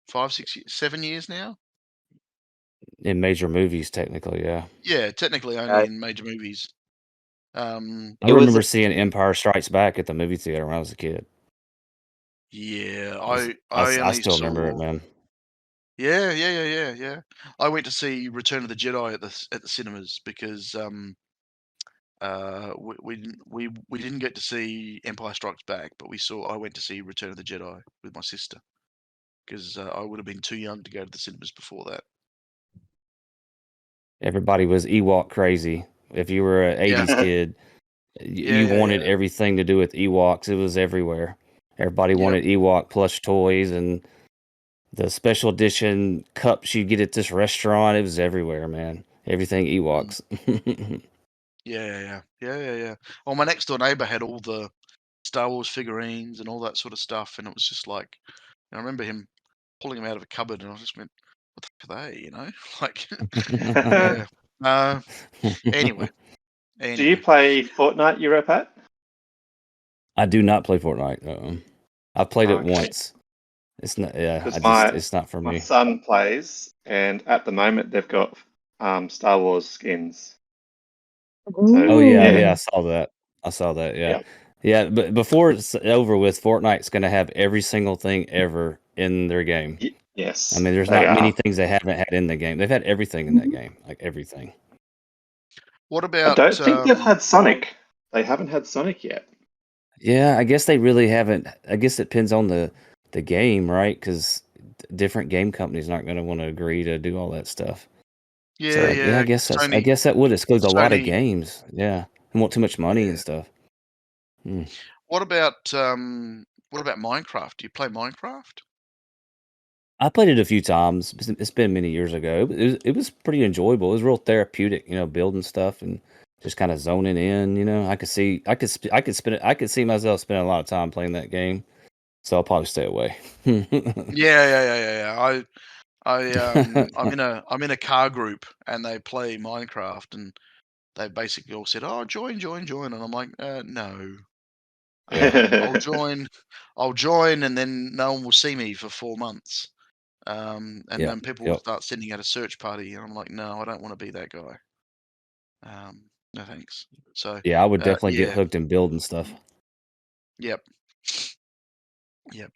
Speaker 1: 5, 6 years, 7 years now.
Speaker 4: in major movies, technically, yeah.
Speaker 1: Yeah, technically only in major movies.
Speaker 4: I
Speaker 5: It was
Speaker 4: remember
Speaker 5: a-
Speaker 4: seeing Empire Strikes Back at the movie theater when I was a kid.
Speaker 1: Yeah,
Speaker 4: I
Speaker 1: I only
Speaker 4: still remember it,
Speaker 1: saw.
Speaker 4: man.
Speaker 1: Yeah. I went to see Return of the Jedi at the cinemas because we didn't get to see Empire Strikes Back, but I went to see Return of the Jedi with my sister because I would have been too young to go to the cinemas before that.
Speaker 4: Everybody was Ewok crazy. If you were an
Speaker 1: Yeah.
Speaker 4: 80s kid, you
Speaker 1: Yeah.
Speaker 4: wanted everything to do with Ewoks. It was everywhere. Everybody
Speaker 1: Yep.
Speaker 4: wanted Ewok plush toys and the special edition cups you get at this restaurant. It was everywhere, man. Everything Ewoks.
Speaker 1: Yeah. Well, my next door neighbor had all the Star Wars figurines and all that sort of stuff, and it was just like, I remember him pulling them out of a cupboard, and I just went, "What the fuck are they?" You know, like, yeah. Anyway,
Speaker 2: Do you play Fortnite, Europat?
Speaker 4: I do not play Fortnite. I've played it
Speaker 2: Okay.
Speaker 4: once. It's not. Yeah,
Speaker 2: Because
Speaker 4: it's not for
Speaker 2: my
Speaker 4: me.
Speaker 2: son plays, and at the moment they've got Star Wars skins. So,
Speaker 4: Oh
Speaker 2: yeah.
Speaker 4: yeah, I saw that. Yeah. But before it's over with, Fortnite's going to have every single thing ever in their game.
Speaker 2: Yes.
Speaker 4: I mean, there's
Speaker 2: they
Speaker 4: not many
Speaker 2: are.
Speaker 4: things they haven't had in the game. They've had everything in that game, like everything.
Speaker 1: What
Speaker 2: I
Speaker 1: about?
Speaker 2: don't think they've had Sonic. They haven't had Sonic yet.
Speaker 4: Yeah, I guess they really haven't. I guess it depends on the game, right? Because different game companies aren't going to want to agree to do all that stuff. So
Speaker 1: Yeah.
Speaker 4: I guess that would exclude a lot of
Speaker 1: Sony.
Speaker 4: games. Yeah, and want too much money and
Speaker 1: Yeah.
Speaker 4: stuff.
Speaker 1: What about Minecraft? Do you play Minecraft?
Speaker 4: I played it a few times. It's been many years ago. It was pretty enjoyable. It was real therapeutic, building stuff and just kind of zoning in. I could see I could spend it. I could see myself spending a lot of time playing that game. So I'll probably stay away.
Speaker 1: Yeah. I'm in a car group and they play Minecraft and they basically all said, "Oh, join," and I'm like, "No, I'll join, and then no one will see me for 4 months." And
Speaker 4: Yeah.
Speaker 1: then people will start sending out a search party, and I'm like, "No, I don't want to be that guy. No thanks." So
Speaker 4: Yeah, I would definitely get
Speaker 1: yeah,
Speaker 4: hooked in building stuff.
Speaker 1: yep,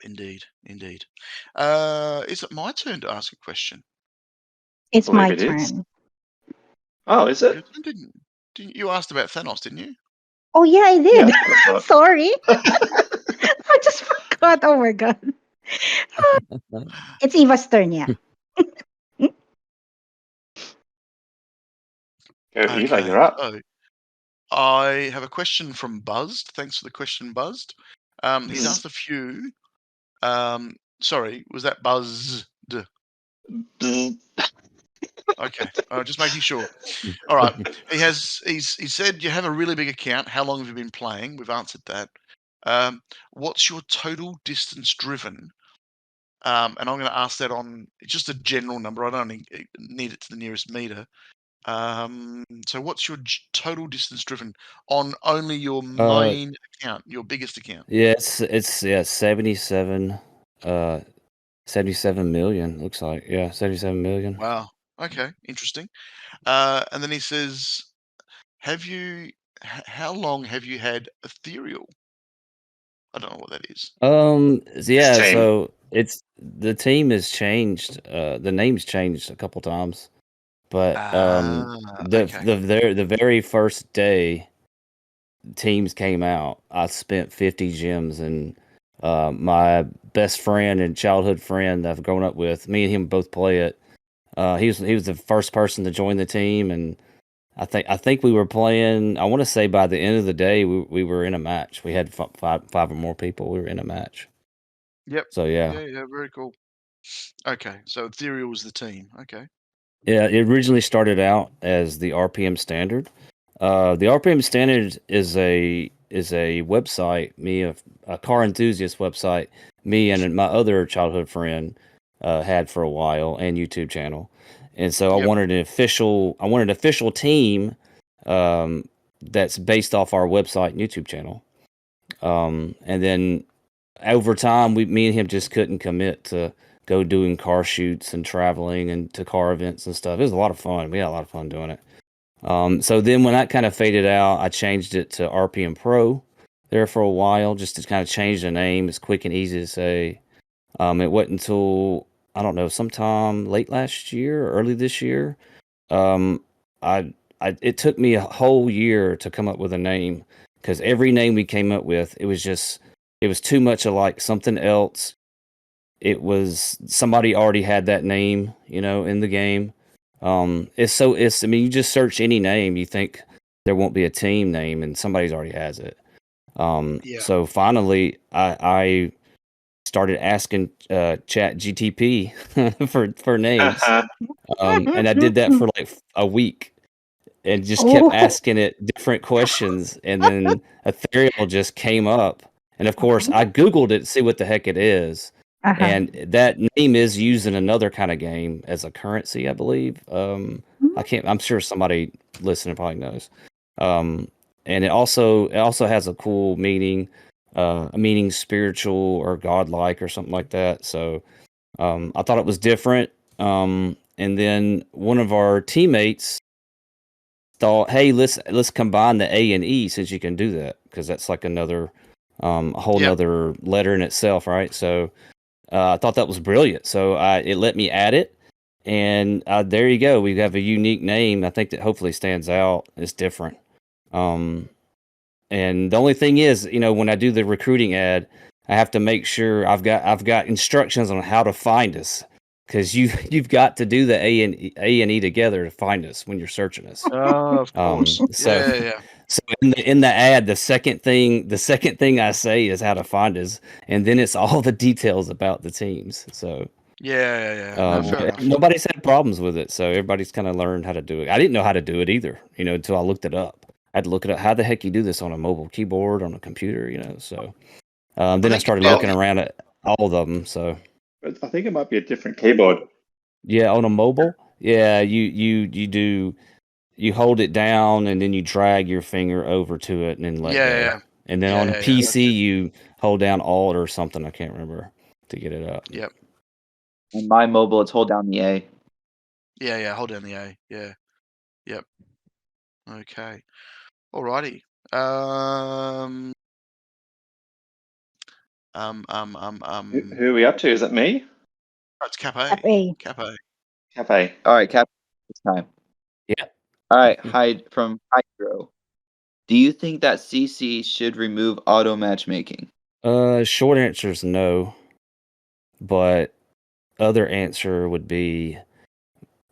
Speaker 1: indeed. Is it my turn to ask a question?
Speaker 3: It's
Speaker 2: Believe
Speaker 3: my
Speaker 2: it is.
Speaker 3: turn.
Speaker 2: Oh, is
Speaker 1: Your
Speaker 2: it?
Speaker 1: turn didn't you asked about Thanos, didn't you?
Speaker 3: Oh yeah, I
Speaker 2: Yeah,
Speaker 3: did.
Speaker 2: that's what I thought.
Speaker 3: Sorry. I just forgot. Oh my god. It's Eva's turn, yeah.
Speaker 2: Go, Eva,
Speaker 1: Okay,
Speaker 2: you're up.
Speaker 1: so I have a question from Buzzed. Thanks for the question, Buzzed. He's asked a few. Sorry, was that Buzzed? Okay, just making sure. All right. He said you have a really big account. How long have you been playing? We've answered that. What's your total distance driven? And I'm going to ask that on just a general number. I don't need it to the nearest meter. So what's your total distance driven on only your main account, your biggest account?
Speaker 4: Yeah, it's 77 77 million looks like. Yeah, 77 million.
Speaker 1: Wow. Okay, interesting. And then he says, how long have you had Ethereal? I don't know what that is.
Speaker 4: Yeah,
Speaker 2: team.
Speaker 4: so it's the team has changed. The name's changed a couple times. But
Speaker 1: Okay.
Speaker 4: the very first day teams came out, I spent 50 gems, and my best friend and childhood friend I've grown up with, me and him both play it. He was the first person to join the team, and I think we were playing. I want to say by the end of the day, we were in a match. We had five or more people. We were in a match.
Speaker 1: Yep.
Speaker 4: So yeah.
Speaker 1: Yeah, very cool. Okay, so Ethereal was the team. Okay.
Speaker 4: Yeah, it originally started out as the RPM standard. The RPM standard is a website, a car enthusiast website. Me and my other childhood friend had for a while, and YouTube channel. And so I
Speaker 1: Yep.
Speaker 4: wanted an official team that's based off our website and YouTube channel. And then over time, me and him just couldn't commit to go doing car shoots and traveling and to car events and stuff. It was a lot of fun. We had a lot of fun doing it. So then when that kind of faded out, I changed it to RPM Pro there for a while, just to kind of change the name. It's quick and easy to say. It wasn't until, I don't know, sometime late last year or early this year. Um, it took me a whole year to come up with a name, because every name we came up with, it was too much of like something else. It was somebody already had that name, in the game. I mean, you just search any name, you think there won't be a team name, and somebody's already has it.
Speaker 1: Yeah.
Speaker 4: So finally, I started asking Chat GTP for names, and I did that for like a week, and just kept
Speaker 3: Oh.
Speaker 4: asking it different questions, and then Ethereal just came up, and of course I Googled it to see what the heck it is.
Speaker 3: Uh-huh.
Speaker 4: And that name is used in another kind of game as a currency, I believe. I'm sure somebody listening probably knows. And it also has a cool meaning, a meaning spiritual or godlike or something like that. So I thought it was different. And then one of our teammates thought, hey, let's combine the A and E, since you can do that, because that's like another a whole
Speaker 1: Yep.
Speaker 4: nother letter in itself, right? So I thought that was brilliant. So it let me add it, and there you go. We have a unique name. I think that hopefully stands out. It's different. And the only thing is, when I do the recruiting ad, I have to make sure I've got instructions on how to find us, because you've got to do the A and E together to find us when you're searching us.
Speaker 1: Of course.
Speaker 4: So
Speaker 1: Yeah.
Speaker 4: so in the ad, the second thing I say is how to find us, and then it's all the details about the teams. So
Speaker 1: Yeah. No, fair enough.
Speaker 4: nobody's had problems with it, so everybody's kind of learned how to do it. I didn't know how to do it either, until I looked it up. I had to look it up. How the heck you do this on a mobile keyboard, on a computer, So then I
Speaker 1: think
Speaker 4: started
Speaker 1: you
Speaker 4: looking
Speaker 1: did.
Speaker 4: around at all of them. So
Speaker 2: I think it might be a different keyboard.
Speaker 4: yeah, on a mobile, yeah, you hold it down and then you drag your finger over to it and then let go.
Speaker 1: Yeah.
Speaker 4: And then on a
Speaker 1: That's
Speaker 4: PC,
Speaker 1: it.
Speaker 4: you hold down Alt or something. I can't remember to get it up.
Speaker 1: Yep.
Speaker 5: On my mobile, it's hold down the A.
Speaker 1: Yeah. Hold down the A. Yeah. Yep. Okay. Alrighty.
Speaker 2: Who are we up to? Is it me?
Speaker 1: It's Cafe.
Speaker 3: Cafe.
Speaker 2: Cafe.
Speaker 5: All right, Cap, this time.
Speaker 4: Yeah.
Speaker 5: All right, from Hydro. Do you think that CC should remove auto matchmaking?
Speaker 4: Short answer is no, but other answer would be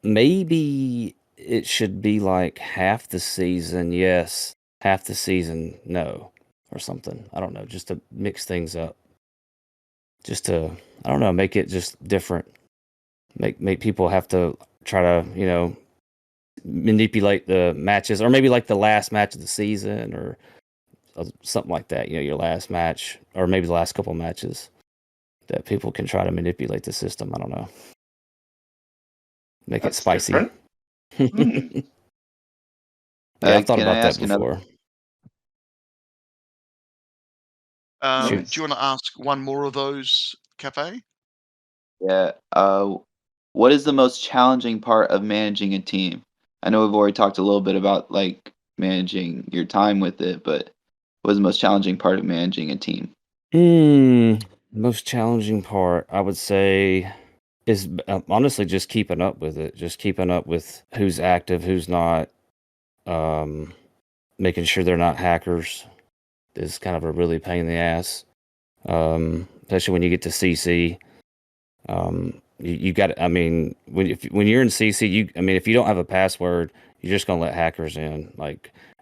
Speaker 4: maybe it should be like half the season, yes, half the season, no, or something. I don't know, just to mix things up. Just to, I don't know, make it just different. Make people have to try to, manipulate the matches, or maybe like the last match of the season, or something like that. Your last match, or maybe the last couple matches, that people can try to manipulate the system. I don't know. Make
Speaker 2: That's
Speaker 4: it spicy.
Speaker 2: different.
Speaker 4: Yeah, I've thought
Speaker 5: Can I
Speaker 4: about that
Speaker 5: ask another?
Speaker 4: before.
Speaker 1: Do
Speaker 2: Nice.
Speaker 1: you want to ask one more of those, Cafe?
Speaker 5: Yeah. What is the most challenging part of managing a team? I know we've already talked a little bit about like managing your time with it, but what is the most challenging part of managing a team?
Speaker 4: Most challenging part, I would say, is honestly just keeping up with it. Just keeping up with who's active, who's not. Making sure they're not hackers is kind of a really pain in the ass. Especially when you get to CC. You got. I mean, when you're in CC, if you don't have a password, you're just gonna let hackers in.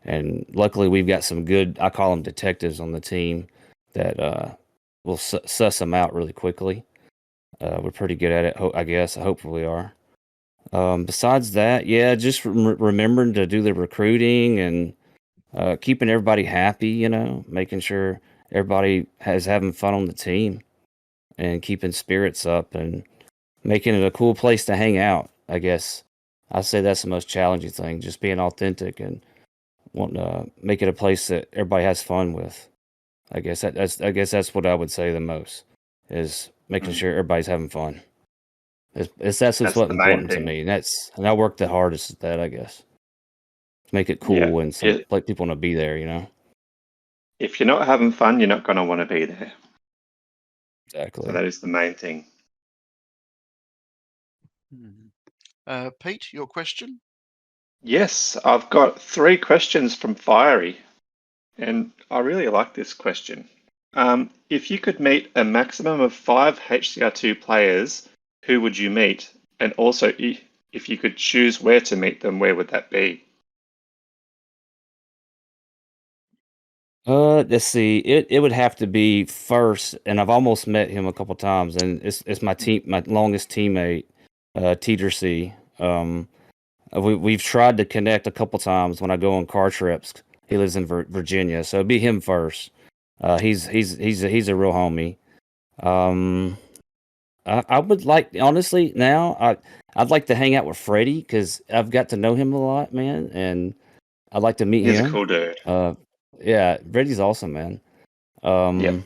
Speaker 4: And luckily we've got some good, I call them detectives on the team, that will suss them out really quickly. We're pretty good at it, I guess. Hopefully we are. Besides that, yeah, just remembering to do the recruiting and keeping everybody happy. Making sure everybody having fun on the team, and keeping spirits up, and making it a cool place to hang out. I guess I say that's the most challenging thing, just being authentic and wanting to make it a place that everybody has fun with. I guess that's what I would say the most, is making sure everybody's having fun. That's
Speaker 2: That's
Speaker 4: what's
Speaker 2: the main
Speaker 4: important to
Speaker 2: thing.
Speaker 4: me. And I work the hardest at that, I guess, to make it
Speaker 2: Yeah.
Speaker 4: cool and like people want to be there. You know,
Speaker 2: If you're not having fun, you're not going to want to be there. So
Speaker 4: exactly.
Speaker 2: that is the main thing.
Speaker 1: Pete, your question?
Speaker 2: Yes, I've got 3 questions from Fiery, and I really like this question. If you could meet a maximum of 5 HCR2 players, who would you meet? And also, if you could choose where to meet them, where would that be?
Speaker 4: Let's see. It would have to be first, and I've almost met him a couple times, and it's my longest teammate, Teeter C. We've tried to connect a couple times when I go on car trips. He lives in Virginia, so it'd be him first. He's a real homie. I would like, honestly, I'd like to hang out with Freddie because I've got to know him a lot, man, and I'd like to meet
Speaker 2: He's a
Speaker 4: him.
Speaker 2: cool dude.
Speaker 4: Yeah, Freddie's awesome, man.
Speaker 2: Yep.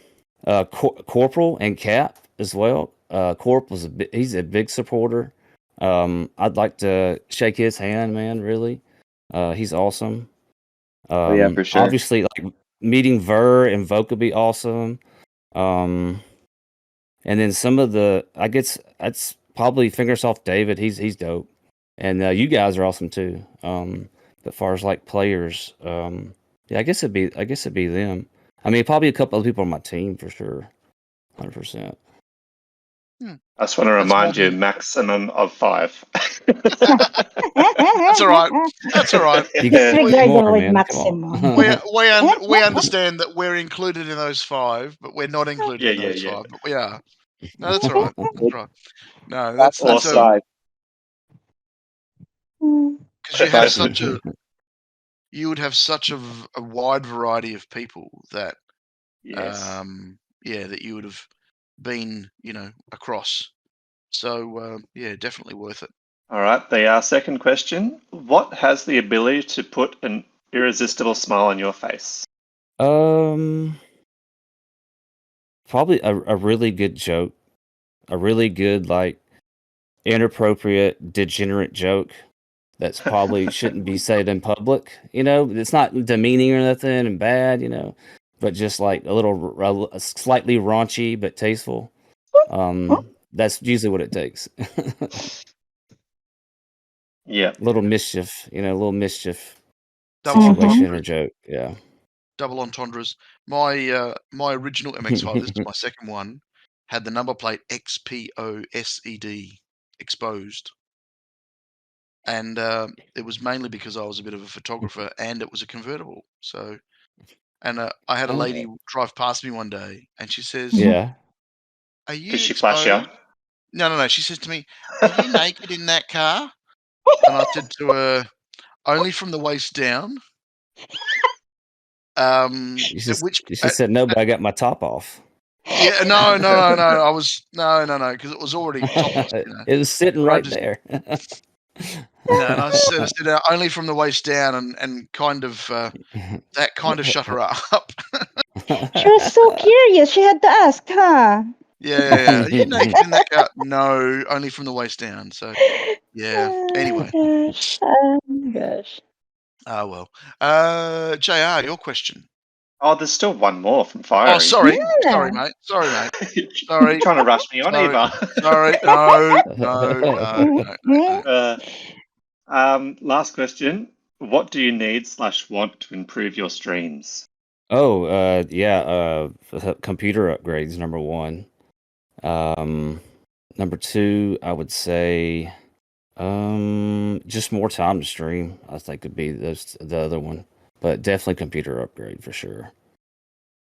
Speaker 4: Corporal and Cap as well. Corp he's a big supporter. I'd like to shake his hand, man. Really, he's awesome.
Speaker 5: Oh yeah, for sure.
Speaker 4: Obviously, like meeting Ver and Voc would be awesome. And then some of I guess that's probably Fingersoft David. He's dope, and you guys are awesome too. But as far as like players, yeah, I guess it'd be them. I mean, probably a couple of people on my team for sure, 100%.
Speaker 2: I just want to remind you, maximum of 5.
Speaker 1: That's all right. That's all right.
Speaker 3: Disregard the word
Speaker 4: man.
Speaker 3: maximum.
Speaker 1: We understand that we're included in those 5, but we're not included in those 5. But we are. No, that's all right. That's right. No, that's
Speaker 2: awesome.
Speaker 1: Because you would have such a wide variety of people that
Speaker 2: Yes.
Speaker 1: that you would have been, across. So yeah, definitely worth it.
Speaker 2: All right. The second question: what has the ability to put an irresistible smile on your face?
Speaker 4: Probably a really good joke, a really good like inappropriate degenerate joke that's probably shouldn't be said in public. You know, it's not demeaning or nothing and bad. You know, but just like a slightly raunchy but tasteful. That's usually what it takes.
Speaker 2: Yeah.
Speaker 4: Little mischief, a little mischief
Speaker 1: Double
Speaker 4: situation
Speaker 1: entendres.
Speaker 4: or joke. Yeah.
Speaker 1: Double entendres. My original MX5, this is my second one, had the number plate XPOSED exposed. And it was mainly because I was a bit of a photographer and it was a convertible. So, and I had a lady drive past me one day and she says,
Speaker 4: Yeah.
Speaker 1: "Are you
Speaker 2: Did she flash you?
Speaker 1: No. She says to me, "Are you naked in that car?" And I said to her, "Only from the waist down."
Speaker 4: You just said no, but I got my top off.
Speaker 1: Yeah, no. I was no, because it was already topless.
Speaker 4: It was sitting
Speaker 1: But I
Speaker 4: right
Speaker 1: just-
Speaker 4: there.
Speaker 1: And I said only from the waist down, and kind of that kind of shut her up.
Speaker 3: She was so curious. She had to ask, huh?
Speaker 1: Yeah. Are you naked in that car? No, only from the waist down. So yeah. Anyway.
Speaker 3: Gosh. Oh gosh.
Speaker 1: Oh well. JR, your question.
Speaker 2: Oh, there's still one more from Fiery.
Speaker 1: Oh, sorry,
Speaker 3: Yeah.
Speaker 1: sorry, mate. Sorry.
Speaker 2: You're trying to rush me on,
Speaker 1: Sorry.
Speaker 2: Eva.
Speaker 1: Sorry. No.
Speaker 2: Last question: what do you need/want to improve your streams?
Speaker 4: Oh, yeah. Computer upgrades, number one. Number two, I would say, just more time to stream. I think would be the other one, but definitely computer upgrade for sure.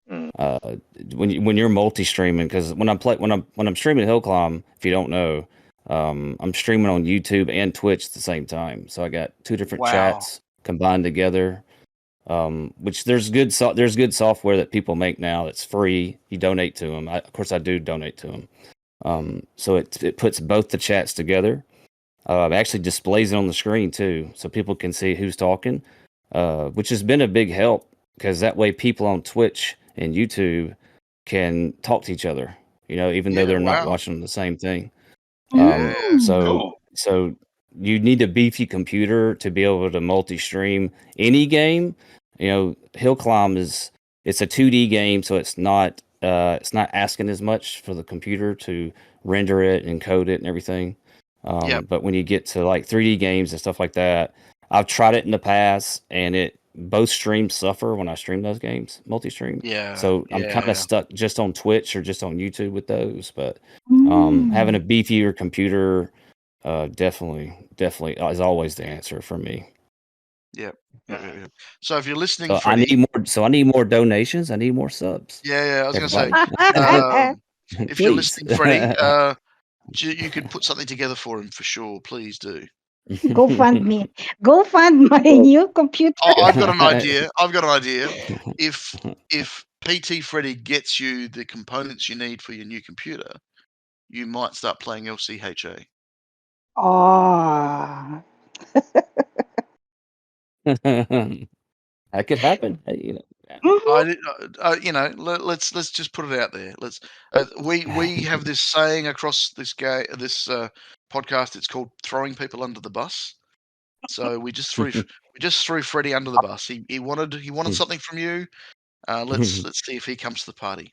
Speaker 4: When you're multi-streaming, because when I'm streaming Hill Climb, if you don't know, I'm streaming on YouTube and Twitch at the same time. So I got 2 different
Speaker 1: Wow.
Speaker 4: chats combined together. Which there's good software that people make now that's free. You donate to them. Of course, I do donate to them. So it puts both the chats together. It actually displays it on the screen too, so people can see who's talking, which has been a big help because that way people on Twitch and YouTube can talk to each other. Even though
Speaker 1: Yeah,
Speaker 4: they're not
Speaker 1: wow.
Speaker 4: watching the same thing.
Speaker 1: Yeah.
Speaker 2: Cool.
Speaker 4: So you need a beefy computer to be able to multi-stream any game. Hill Climb it's a 2D game, so it's not asking as much for the computer to render it and code it and everything.
Speaker 1: Yep.
Speaker 4: But when you get to like 3D games and stuff like that, I've tried it in the past, and both streams suffer when I stream those games, multi-stream.
Speaker 1: Yeah.
Speaker 4: So I'm kind
Speaker 1: Yeah.
Speaker 4: of stuck just on Twitch or just on YouTube with those. But
Speaker 3: Mm.
Speaker 4: having a beefier computer definitely is always the answer for me.
Speaker 1: Yep. Yep. So if you're listening,
Speaker 4: So I
Speaker 1: Freddie,
Speaker 4: need more donations. I need more subs.
Speaker 1: yeah, I was going to say,
Speaker 4: Everybody.
Speaker 1: if you're
Speaker 4: Please.
Speaker 1: listening, Freddie, you could put something together for him for sure. Please do.
Speaker 3: Go fund me. Go fund my new computer.
Speaker 1: Oh, I've got an idea. If PT Freddy gets you the components you need for your new computer, you might start playing LCHA.
Speaker 3: Oh.
Speaker 4: That could happen.
Speaker 3: Mhm.
Speaker 1: Let's just put it out there. We have this saying across this podcast. It's called throwing people under the bus. So we just threw Freddie under the bus. He wanted something from you. Let's see if he comes to the party.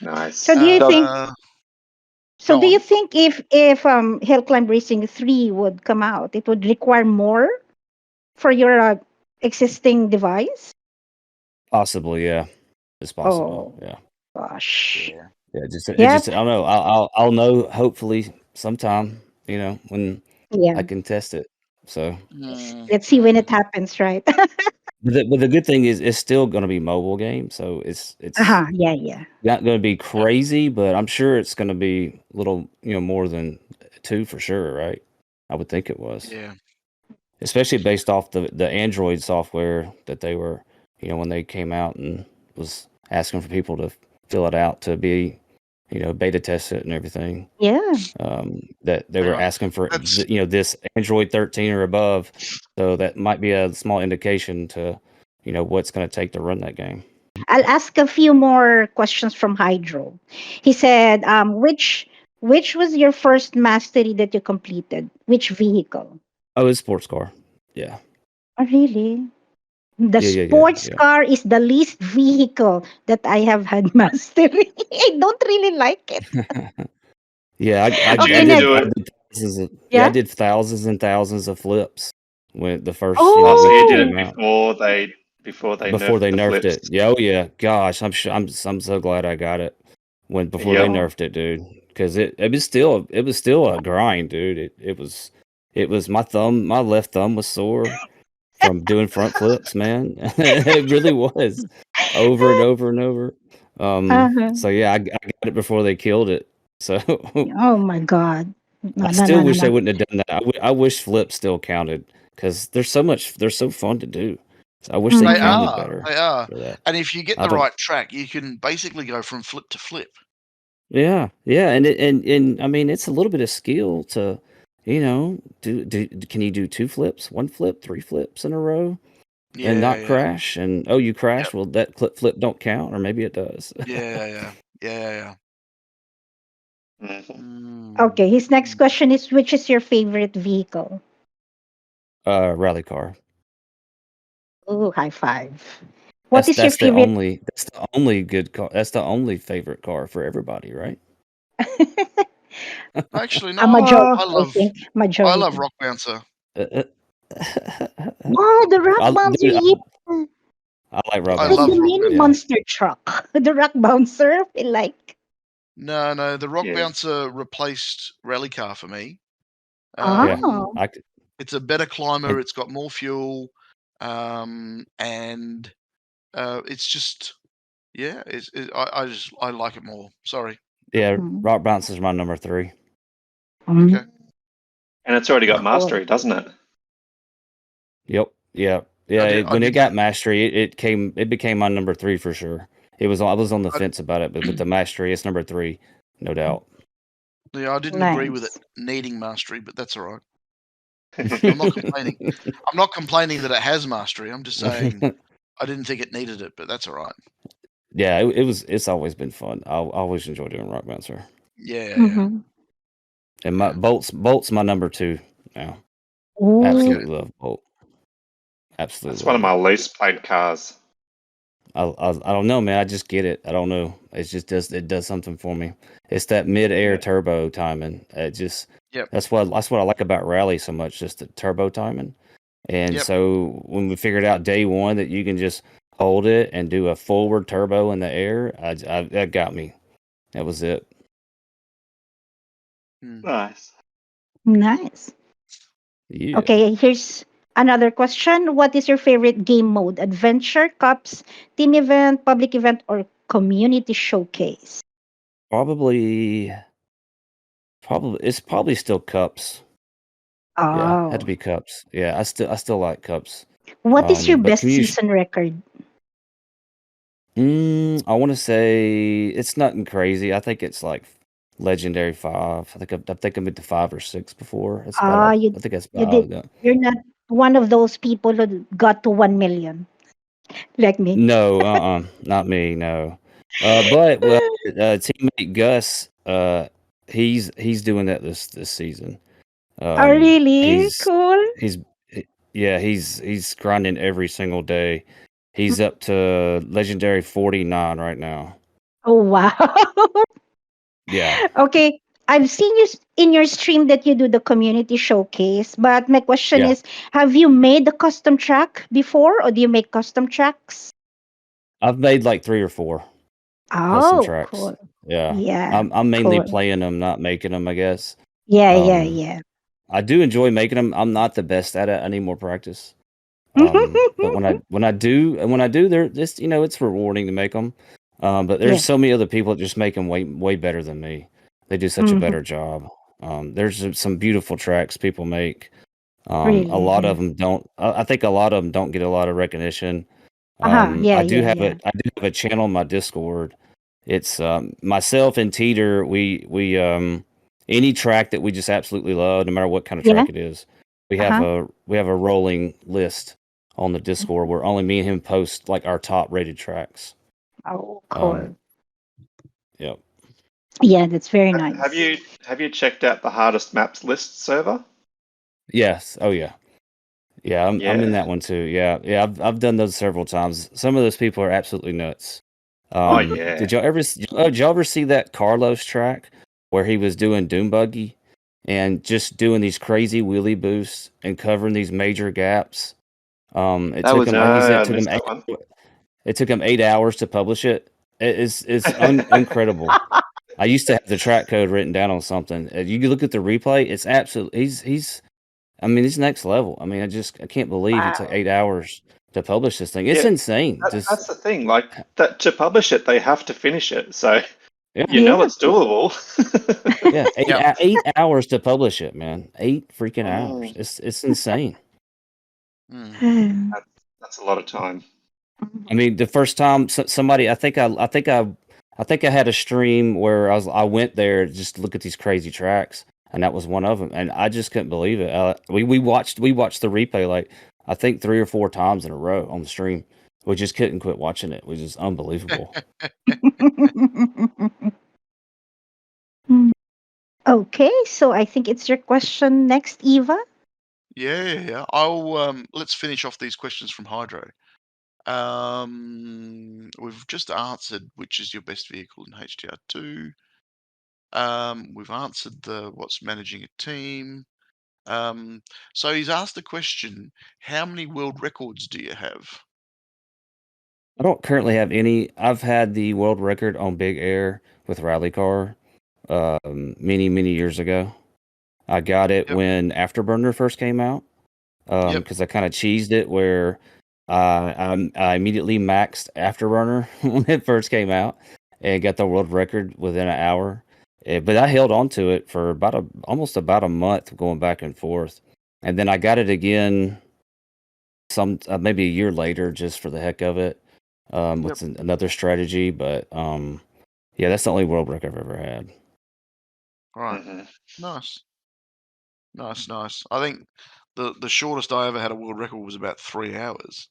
Speaker 2: Nice.
Speaker 3: So do you think? So
Speaker 1: Go
Speaker 3: do you
Speaker 1: on.
Speaker 3: think if Hill Climb Racing 3 would come out, it would require more for your existing device?
Speaker 4: Possibly, yeah. It's possible.
Speaker 3: Oh
Speaker 4: Yeah.
Speaker 3: gosh.
Speaker 4: Yeah. Just
Speaker 3: Yeah.
Speaker 4: I don't know. I'll know hopefully sometime. When
Speaker 3: Yeah.
Speaker 4: I can test it. So,
Speaker 3: Let's see when it happens, right?
Speaker 4: but the good thing is it's still going to be mobile game, so it's
Speaker 3: Yeah.
Speaker 4: not going to be crazy, but I'm sure it's going to be a little more than 2 for sure, right? I would think it was.
Speaker 1: Yeah.
Speaker 4: Especially based off the Android software that they were, when they came out and was asking for people to fill it out to be, beta test it and everything.
Speaker 3: Yeah.
Speaker 4: That they were asking for, this Android 13 or above. So that might be a small indication to, what's going to take to run that game.
Speaker 3: I'll ask a few more questions from Hydro. He said, which was your first mastery that you completed? Which vehicle?
Speaker 4: Oh, it's sports car. Yeah.
Speaker 3: Oh, really? The
Speaker 4: Yeah.
Speaker 3: sports car is the least vehicle that I have had mastery. I don't really like it.
Speaker 4: Yeah, I
Speaker 3: Okay,
Speaker 4: did.
Speaker 3: Ned.
Speaker 4: I did thousands and thousands of flips when the first
Speaker 2: Oh, so you
Speaker 4: week
Speaker 2: did
Speaker 4: it
Speaker 2: it
Speaker 4: came out.
Speaker 2: before they
Speaker 4: Before
Speaker 2: nerfed
Speaker 4: they
Speaker 2: the
Speaker 4: nerfed
Speaker 2: flips.
Speaker 4: it. Yeah, oh yeah. Gosh, I'm so glad I got it before they
Speaker 2: Yep.
Speaker 4: nerfed it, dude. Because it was still a grind, dude. It was my left thumb was sore from doing front flips, man. It really was over and over and over.
Speaker 3: Uh-huh.
Speaker 4: So yeah, I got it before they killed it. So
Speaker 3: Oh my God. No,
Speaker 4: I
Speaker 3: no,
Speaker 4: still
Speaker 3: no, no,
Speaker 4: wish they
Speaker 3: no.
Speaker 4: wouldn't have done that. I wish flips still counted because they're so fun to do. So I wish they
Speaker 1: They
Speaker 3: Mhm.
Speaker 4: counted
Speaker 1: are.
Speaker 4: better
Speaker 1: They are.
Speaker 4: for that.
Speaker 1: And if you get
Speaker 4: I
Speaker 1: the
Speaker 4: don't.
Speaker 1: right track, you can basically go from flip to flip.
Speaker 4: Yeah, and I mean it's a little bit of skill to, do can you do 2 flips, 1 flip, 3 flips in a row and not
Speaker 1: Yeah.
Speaker 4: crash? And oh, you
Speaker 1: Yep.
Speaker 4: crash? Well, that flip don't count, or maybe it does.
Speaker 1: Yeah.
Speaker 2: Mhm.
Speaker 3: Okay, his next question is, which is your favorite vehicle?
Speaker 4: Rally car.
Speaker 3: Oh, high five. What is your
Speaker 4: That's the
Speaker 3: favorite?
Speaker 4: only good car. That's the only favorite car for everybody, right?
Speaker 1: Actually,
Speaker 3: A
Speaker 1: no.
Speaker 3: majority,
Speaker 1: I
Speaker 3: I
Speaker 1: love
Speaker 3: think.
Speaker 1: I
Speaker 3: Majority.
Speaker 1: love Rock Bouncer.
Speaker 4: Uh,
Speaker 3: Oh, the rock bouncer.
Speaker 4: Dude,
Speaker 3: Yeah.
Speaker 4: I like Rob
Speaker 1: I
Speaker 3: Like
Speaker 1: love
Speaker 3: the
Speaker 4: Bouncer.
Speaker 1: Rock
Speaker 3: mini
Speaker 1: Bouncer.
Speaker 4: Yeah.
Speaker 3: monster truck. The rock bouncer. I feel like.
Speaker 1: No, the Rock
Speaker 2: Yeah.
Speaker 1: Bouncer replaced Rally Car for me.
Speaker 4: Yeah.
Speaker 3: Oh.
Speaker 1: It's a better climber.
Speaker 4: And-
Speaker 1: It's got more fuel, and it's just I like it more. Sorry.
Speaker 4: Yeah,
Speaker 3: Mhm.
Speaker 4: Rock Bouncer's my number 3.
Speaker 3: Mhm.
Speaker 1: Okay.
Speaker 2: And it's already got
Speaker 3: Cool.
Speaker 2: mastery, doesn't it?
Speaker 4: Yep. Yeah. When it got mastery, it became my number 3 for sure. I was on the
Speaker 1: I-
Speaker 4: fence about it, but with the mastery, it's number 3, no doubt.
Speaker 1: Yeah, I didn't agree with it
Speaker 3: Nice.
Speaker 1: needing mastery, but that's all right. I'm not complaining. I'm not complaining that it has mastery. I'm just saying I didn't think it needed it, but that's all right.
Speaker 4: yeah, it's always been fun. I always enjoy doing Rock Bouncer.
Speaker 1: Yeah.
Speaker 3: Mm-hmm.
Speaker 4: And my Bolt's my number 2 now.
Speaker 3: Ooh.
Speaker 4: Absolutely love Bolt. Absolutely
Speaker 2: That's one of
Speaker 4: love
Speaker 2: my least played cars.
Speaker 4: I don't know, man. I just get it. I don't know. It does something for me. It's that mid-air
Speaker 2: Yeah.
Speaker 4: turbo timing.
Speaker 1: Yep.
Speaker 4: That's what I like about rally so much, just the turbo timing. And
Speaker 1: Yep.
Speaker 4: so when we figured out day one that you can just hold it and do a forward turbo in the air, that got me. That was it.
Speaker 2: Nice.
Speaker 3: Nice.
Speaker 4: Yeah.
Speaker 3: Okay, here's another question. What is your favorite game mode? Adventure, cups, team event, public event, or community showcase?
Speaker 4: Probably it's probably still cups. Yeah, had to
Speaker 3: Oh.
Speaker 4: be cups. Yeah, I still like cups.
Speaker 3: What is your
Speaker 4: But
Speaker 3: best
Speaker 4: community
Speaker 3: season record?
Speaker 4: I want to say it's nothing crazy. I think it's like Legendary 5. I think I've been to 5 or 6 before. That's about
Speaker 3: Ah,
Speaker 4: all.
Speaker 3: you
Speaker 4: I think that's
Speaker 3: you
Speaker 4: about all
Speaker 3: did.
Speaker 4: I got.
Speaker 3: You're not one of those people who got to 1 million like me.
Speaker 4: No, not me. No, but well, teammate Gus, he's doing that this season.
Speaker 3: Oh, really?
Speaker 4: He's
Speaker 3: Cool.
Speaker 4: he's yeah, he's grinding every single day. He's up to Legendary 49 right now.
Speaker 3: Oh, wow.
Speaker 4: Yeah,
Speaker 3: Okay. I've seen you in your stream that you do the community showcase, but my question
Speaker 4: yeah.
Speaker 3: is, have you made the custom track before, or do you make custom tracks?
Speaker 4: I've made like 3 or 4 custom
Speaker 3: Oh,
Speaker 4: tracks.
Speaker 3: cool.
Speaker 4: Yeah,
Speaker 3: Yeah,
Speaker 4: I'm mainly
Speaker 3: cool.
Speaker 4: playing them, not making them, I guess.
Speaker 3: Yeah, yeah,
Speaker 4: Um,
Speaker 3: yeah.
Speaker 4: I do enjoy making them. I'm not the best at it. I need more practice. But when I do, they're just it's rewarding to make them. But there's
Speaker 3: Yeah.
Speaker 4: so many other people that just make them way better than me. They do such a
Speaker 3: Mhm.
Speaker 4: better job. There's some beautiful tracks people make. A
Speaker 3: Really,
Speaker 4: lot of
Speaker 3: really.
Speaker 4: them don't. I think a lot of them don't get a lot of recognition.
Speaker 3: Yeah, yeah, yeah.
Speaker 4: I do have a channel on my Discord. It's myself and Teeter. We any track that we just absolutely love, no matter what kind of
Speaker 3: Yeah.
Speaker 4: track it is,
Speaker 3: Uh-huh.
Speaker 4: we have a rolling list on the Discord where only me and him post like our top rated tracks.
Speaker 3: Oh,
Speaker 4: Um,
Speaker 3: cool.
Speaker 4: yep.
Speaker 3: Yeah, that's very
Speaker 2: Have
Speaker 3: nice.
Speaker 2: you checked out the hardest maps list server?
Speaker 4: Yes. Oh yeah. Yeah. I'm in
Speaker 2: Yeah.
Speaker 4: that one too. Yeah. Yeah. I've done those several times. Some of those people are absolutely nuts.
Speaker 2: Oh yeah.
Speaker 4: Did y'all ever see that Carlos track where he was doing Doom Buggy and just doing these crazy wheelie boosts and covering these major gaps? It
Speaker 5: That
Speaker 4: took
Speaker 5: was
Speaker 4: him,
Speaker 2: No,
Speaker 4: like he said,
Speaker 2: I missed that one.
Speaker 4: it took him 8 hours to publish it. Incredible. I used to have the track code written down on something. You can look at the replay. It's absolutely he's. I mean, he's next level. I mean, I can't believe he took
Speaker 3: Wow.
Speaker 4: 8 hours to publish this thing. It's
Speaker 2: Yeah,
Speaker 4: insane. Just
Speaker 2: that's the thing. Like that to publish it, they have to finish it. So
Speaker 4: yeah.
Speaker 2: you know
Speaker 3: Yeah.
Speaker 2: it's doable.
Speaker 4: Yeah,
Speaker 1: Yep.
Speaker 4: 8 hours to publish it, man. 8 freaking hours.
Speaker 2: Mm,
Speaker 4: It's insane.
Speaker 1: Mm.
Speaker 2: that's a lot of time.
Speaker 4: I mean, the first time somebody, I think I had a stream where I went there just to look at these crazy tracks, and that was one of them, and I just couldn't believe it. We watched the replay like I think 3 or 4 times in a row on the stream. We just couldn't quit watching it. It was just unbelievable.
Speaker 3: Okay, so I think it's your question next, Eva.
Speaker 1: Yeah. I'll let's finish off these questions from Hydro. We've just answered which is your best vehicle in HDR2. We've answered the what's managing a team. So he's asked the question: how many world records do you have?
Speaker 4: I don't currently have any. I've had the world record on Big Air with Rally Car many years ago. I got it
Speaker 1: Yep.
Speaker 4: when Afterburner first came out
Speaker 1: Yep.
Speaker 4: because I kind of cheesed it where I immediately maxed Afterburner when it first came out and got the world record within an hour. But I held on to it for almost about a month going back and forth. And then I got it again maybe a year later just for the heck of it
Speaker 1: Yep.
Speaker 4: with another strategy. But yeah, that's the only world record I've ever had.
Speaker 1: All right.
Speaker 2: Mhm.
Speaker 1: Nice. I think the shortest I ever had a world record was about 3 hours.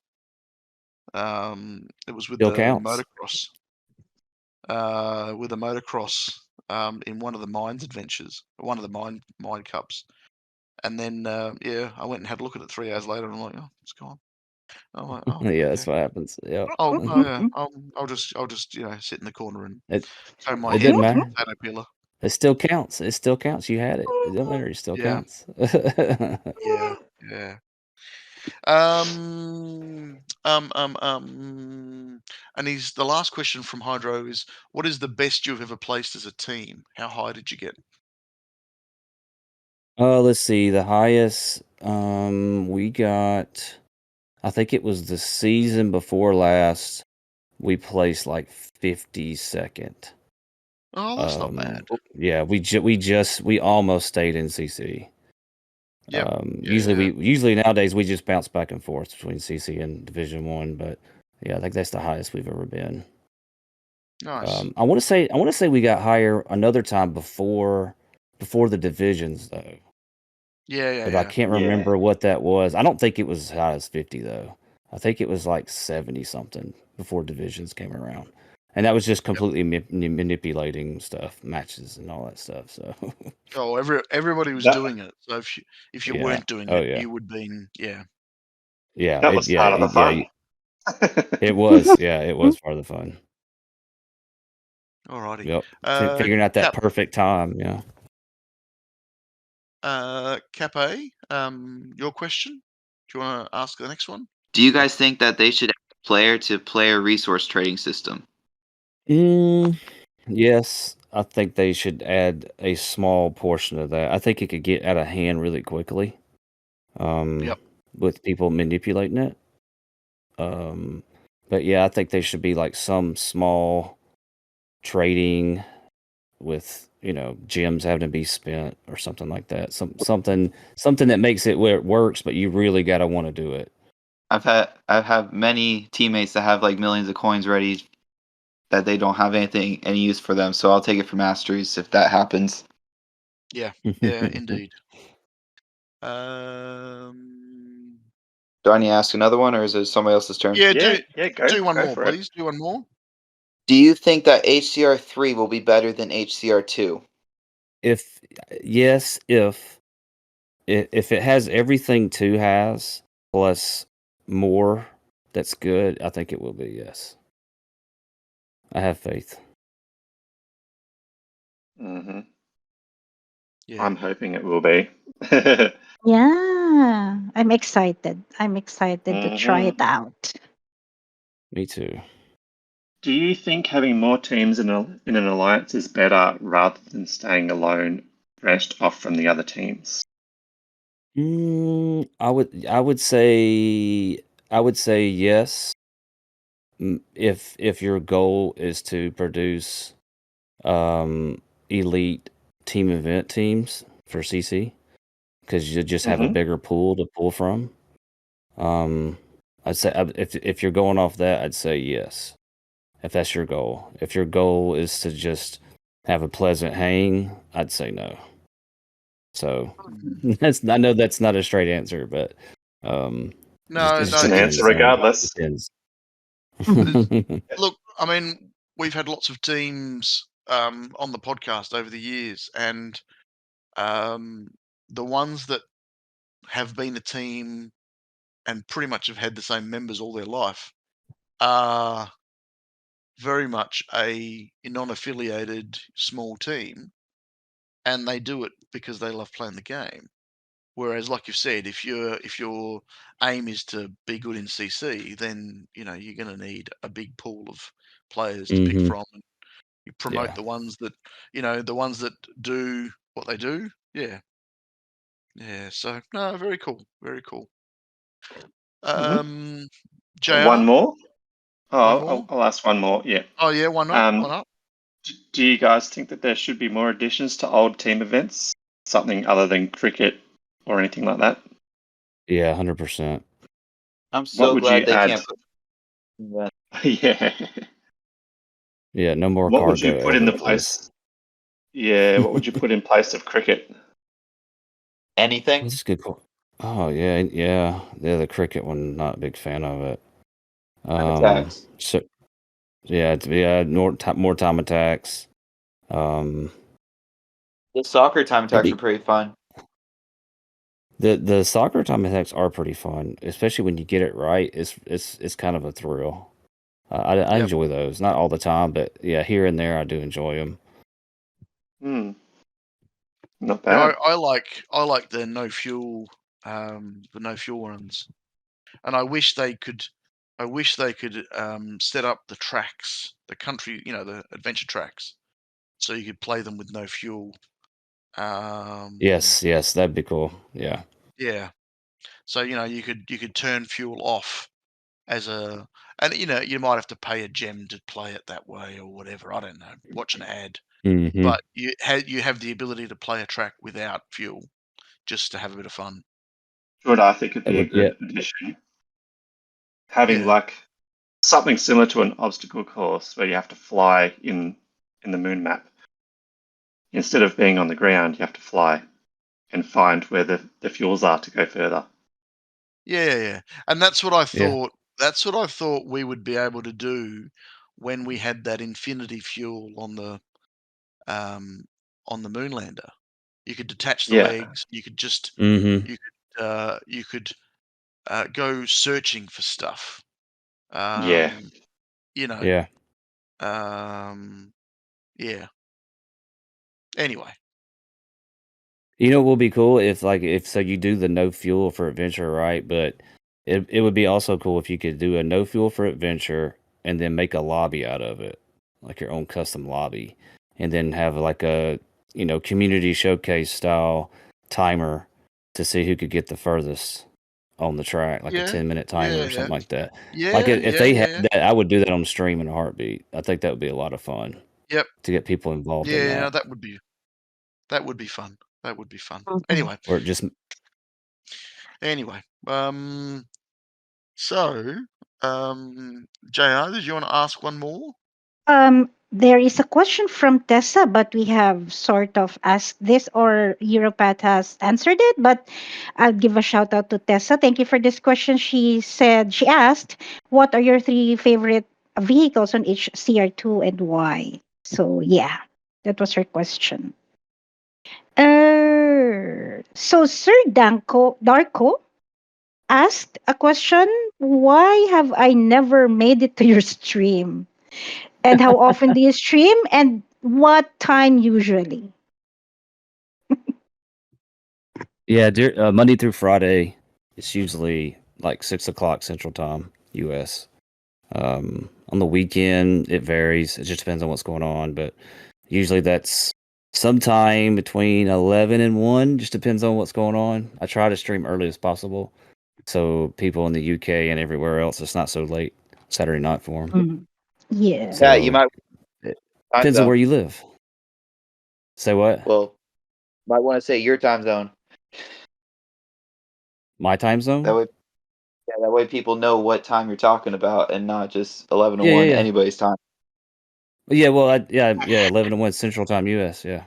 Speaker 1: It was with
Speaker 4: Still
Speaker 1: the
Speaker 4: counts.
Speaker 1: motocross. with a motocross in one of the mines adventures, one of the mine cups. And then I went and had a look at it 3 hours later, and I'm like, oh, it's gone. I'm like, oh,
Speaker 4: Yeah,
Speaker 1: okay.
Speaker 4: that's what happens. Yeah.
Speaker 1: I'll just sit in the corner and
Speaker 4: It
Speaker 1: turn my
Speaker 4: it
Speaker 1: head
Speaker 4: didn't
Speaker 1: like a
Speaker 4: matter.
Speaker 1: potato peeler.
Speaker 4: It still counts. It still counts. You had it. It don't matter. It still
Speaker 1: Yeah.
Speaker 4: counts.
Speaker 1: Yeah. And the last question from Hydro is, what is the best you've ever placed as a team? How high did you get?
Speaker 4: Let's see. The highest we got, I think it was the season before last. We placed like 52nd.
Speaker 1: Oh, that's not bad.
Speaker 4: Yeah, we almost stayed in CC.
Speaker 1: Yeah.
Speaker 4: Usually nowadays we just bounce back and forth between CC and Division 1, but yeah, I think that's the highest we've ever been.
Speaker 1: Nice.
Speaker 4: I want to say we got higher another time before the divisions though. But I can't remember what that was. I don't think it was as high as 50 though. I think it was like 70 something before divisions came around. And that was just completely manipulating stuff, matches and all that stuff. So
Speaker 1: Oh, everybody was
Speaker 2: That-
Speaker 1: doing it. So if you
Speaker 4: Yeah.
Speaker 1: weren't doing
Speaker 4: Oh,
Speaker 1: it,
Speaker 4: yeah.
Speaker 1: you would been
Speaker 4: Yeah,
Speaker 2: That was part of the fun.
Speaker 4: it was. Yeah, it was part of the fun.
Speaker 1: Alrighty.
Speaker 4: Yep. Figuring out that
Speaker 1: Cap,
Speaker 4: perfect time. Yeah.
Speaker 1: Cap A, your question? Do you want to ask the next one?
Speaker 5: Do you guys think that they should have a player-to-player resource trading system?
Speaker 4: Yes, I think they should add a small portion of that. I think it could get out of hand really quickly.
Speaker 1: Yep.
Speaker 4: With people manipulating it. But yeah, I think they should be like some small trading with, gems having to be spent or something like that. Something that makes it where it works, but you really got to want to do it.
Speaker 5: I've had many teammates that have like millions of coins ready that they don't have any use for them. So I'll take it for masteries if that happens.
Speaker 1: Yeah, indeed.
Speaker 5: Do I need to ask another one, or is it somebody else's turn?
Speaker 1: Yeah,
Speaker 2: go,
Speaker 1: do one
Speaker 2: go
Speaker 1: more,
Speaker 2: for it.
Speaker 1: please. Do one more.
Speaker 5: Do you think that HCR3 will be better than HCR2?
Speaker 4: If it has everything 2 has plus more that's good, I think it will be, yes. I have faith.
Speaker 2: Mm-hmm.
Speaker 1: Yeah.
Speaker 2: I'm hoping it will be.
Speaker 3: Yeah, I'm excited. I'm excited to try it out.
Speaker 4: Me too.
Speaker 2: Do you think having more teams in an alliance is better rather than staying alone, branched off from the other teams?
Speaker 4: I would say yes. If your goal is to produce elite team event teams for CC, because you just have a bigger pool to pull from. I'd say if you're going off that, I'd say yes. If that's your goal. If your goal is to just have a pleasant hang, I'd say no. So I know that's not a straight answer, but
Speaker 1: No,
Speaker 2: It's an answer regardless.
Speaker 4: Depends.
Speaker 1: Look, I mean, we've had lots of teams on the podcast over the years, and the ones that have been a team and pretty much have had the same members all their life are very much a non-affiliated small team, and they do it because they love playing the game. Whereas, like you've said, if your aim is to be good in CC, then you're going to need a big pool of players to pick from. And you promote the ones that do what they do. Yeah. So no, very cool, very cool. JR,
Speaker 2: One more? Oh,
Speaker 1: one more.
Speaker 2: I'll ask one more. Yeah.
Speaker 1: Oh yeah, why not? Why not?
Speaker 2: Do you guys think that there should be more additions to old team events? Something other than cricket or anything like that?
Speaker 4: Yeah, 100%.
Speaker 5: I'm so
Speaker 2: would
Speaker 5: glad
Speaker 2: you
Speaker 5: they
Speaker 2: add?
Speaker 5: can't. Yeah.
Speaker 2: Yeah.
Speaker 4: Yeah, no more
Speaker 2: What would
Speaker 4: cargo
Speaker 2: you put in
Speaker 4: ever,
Speaker 2: the
Speaker 4: please.
Speaker 2: place? Yeah, what would you put in place of cricket?
Speaker 5: Anything?
Speaker 4: That's a good call. Oh yeah. The cricket one, not a big fan of it.
Speaker 5: Attacks.
Speaker 4: So more time attacks.
Speaker 5: The soccer time attacks are pretty fun.
Speaker 4: The soccer time attacks are pretty fun, especially when you get it right. It's kind of a thrill. I
Speaker 1: Yep.
Speaker 4: enjoy those, not all the time, but yeah, here and there I do enjoy them.
Speaker 2: Not
Speaker 1: Yeah,
Speaker 2: bad.
Speaker 1: I like the no fuel ones, and I wish they could set up the tracks, the country, the adventure tracks, so you could play them with no fuel.
Speaker 4: Yes, that'd be cool. Yeah.
Speaker 1: Yeah. So you could turn fuel off and you might have to pay a gem to play it that way or whatever. I don't know. Watch an ad,
Speaker 4: Mm-hmm.
Speaker 1: but you have the ability to play a track without fuel, just to have a bit of fun.
Speaker 2: What I think would be a good addition. Having like something similar to an obstacle course where you have to fly in the moon map. Instead of being on the ground, you have to fly and find where the fuels are to go further.
Speaker 1: Yeah. And that's what I
Speaker 4: Yeah.
Speaker 1: thought. That's what I thought we would be able to do when we had that infinity fuel on the moonlander. You could detach the
Speaker 2: Yeah.
Speaker 1: legs. You could just
Speaker 4: Mm-hmm.
Speaker 1: you could go searching for stuff.
Speaker 2: Yeah.
Speaker 4: Yeah.
Speaker 1: Yeah. Anyway,
Speaker 4: You know what will be cool if you do the no fuel for adventure, right? But it would be also cool if you could do a no fuel for adventure and then make a lobby out of it, like your own custom lobby, and then have like a community showcase style timer to see who could get the furthest on the track, like a
Speaker 1: yeah,
Speaker 4: 10-minute timer or
Speaker 1: yeah,
Speaker 4: something like that. Like
Speaker 1: yeah,
Speaker 4: if
Speaker 1: yeah,
Speaker 4: they had
Speaker 1: yeah.
Speaker 4: that, I would do that on stream in a heartbeat. I think that would be a lot of fun
Speaker 1: Yep.
Speaker 4: to get people involved in
Speaker 1: Yeah,
Speaker 4: that.
Speaker 1: that would be fun. That would be fun.
Speaker 3: Mhm.
Speaker 1: Anyway,
Speaker 4: Or just
Speaker 1: anyway. So, JR, did you want to ask one more?
Speaker 3: There is a question from Tessa, but we have sort of asked this, or Europat has answered it. But I'll give a shout out to Tessa. Thank you for this question. She asked, "What are your three favorite vehicles on each CR2 and why?" So yeah, that was her question. So Sir Darko asked a question. Why have I never made it to your stream? And how often do you stream? And what time usually?
Speaker 4: Yeah, Monday through Friday, it's usually like 6 o'clock Central Time, U.S. On the weekend, it varies. It just depends on what's going on, but usually that's sometime between 11 and 1. Just depends on what's going on. I try to stream early as possible, so people in the UK and everywhere else, it's not so late Saturday night for them.
Speaker 3: Mm. Yeah.
Speaker 5: Yeah, you might.
Speaker 4: It
Speaker 5: Time
Speaker 4: depends on
Speaker 5: zone.
Speaker 4: where you live. Say what?
Speaker 5: Well, might want to say your time zone.
Speaker 4: My time zone?
Speaker 5: That way people know what time you're talking about and not just 11 to
Speaker 4: Yeah,
Speaker 5: 1
Speaker 4: yeah.
Speaker 5: anybody's time.
Speaker 4: Yeah, well, 11 to 1 Central Time, US. Yeah.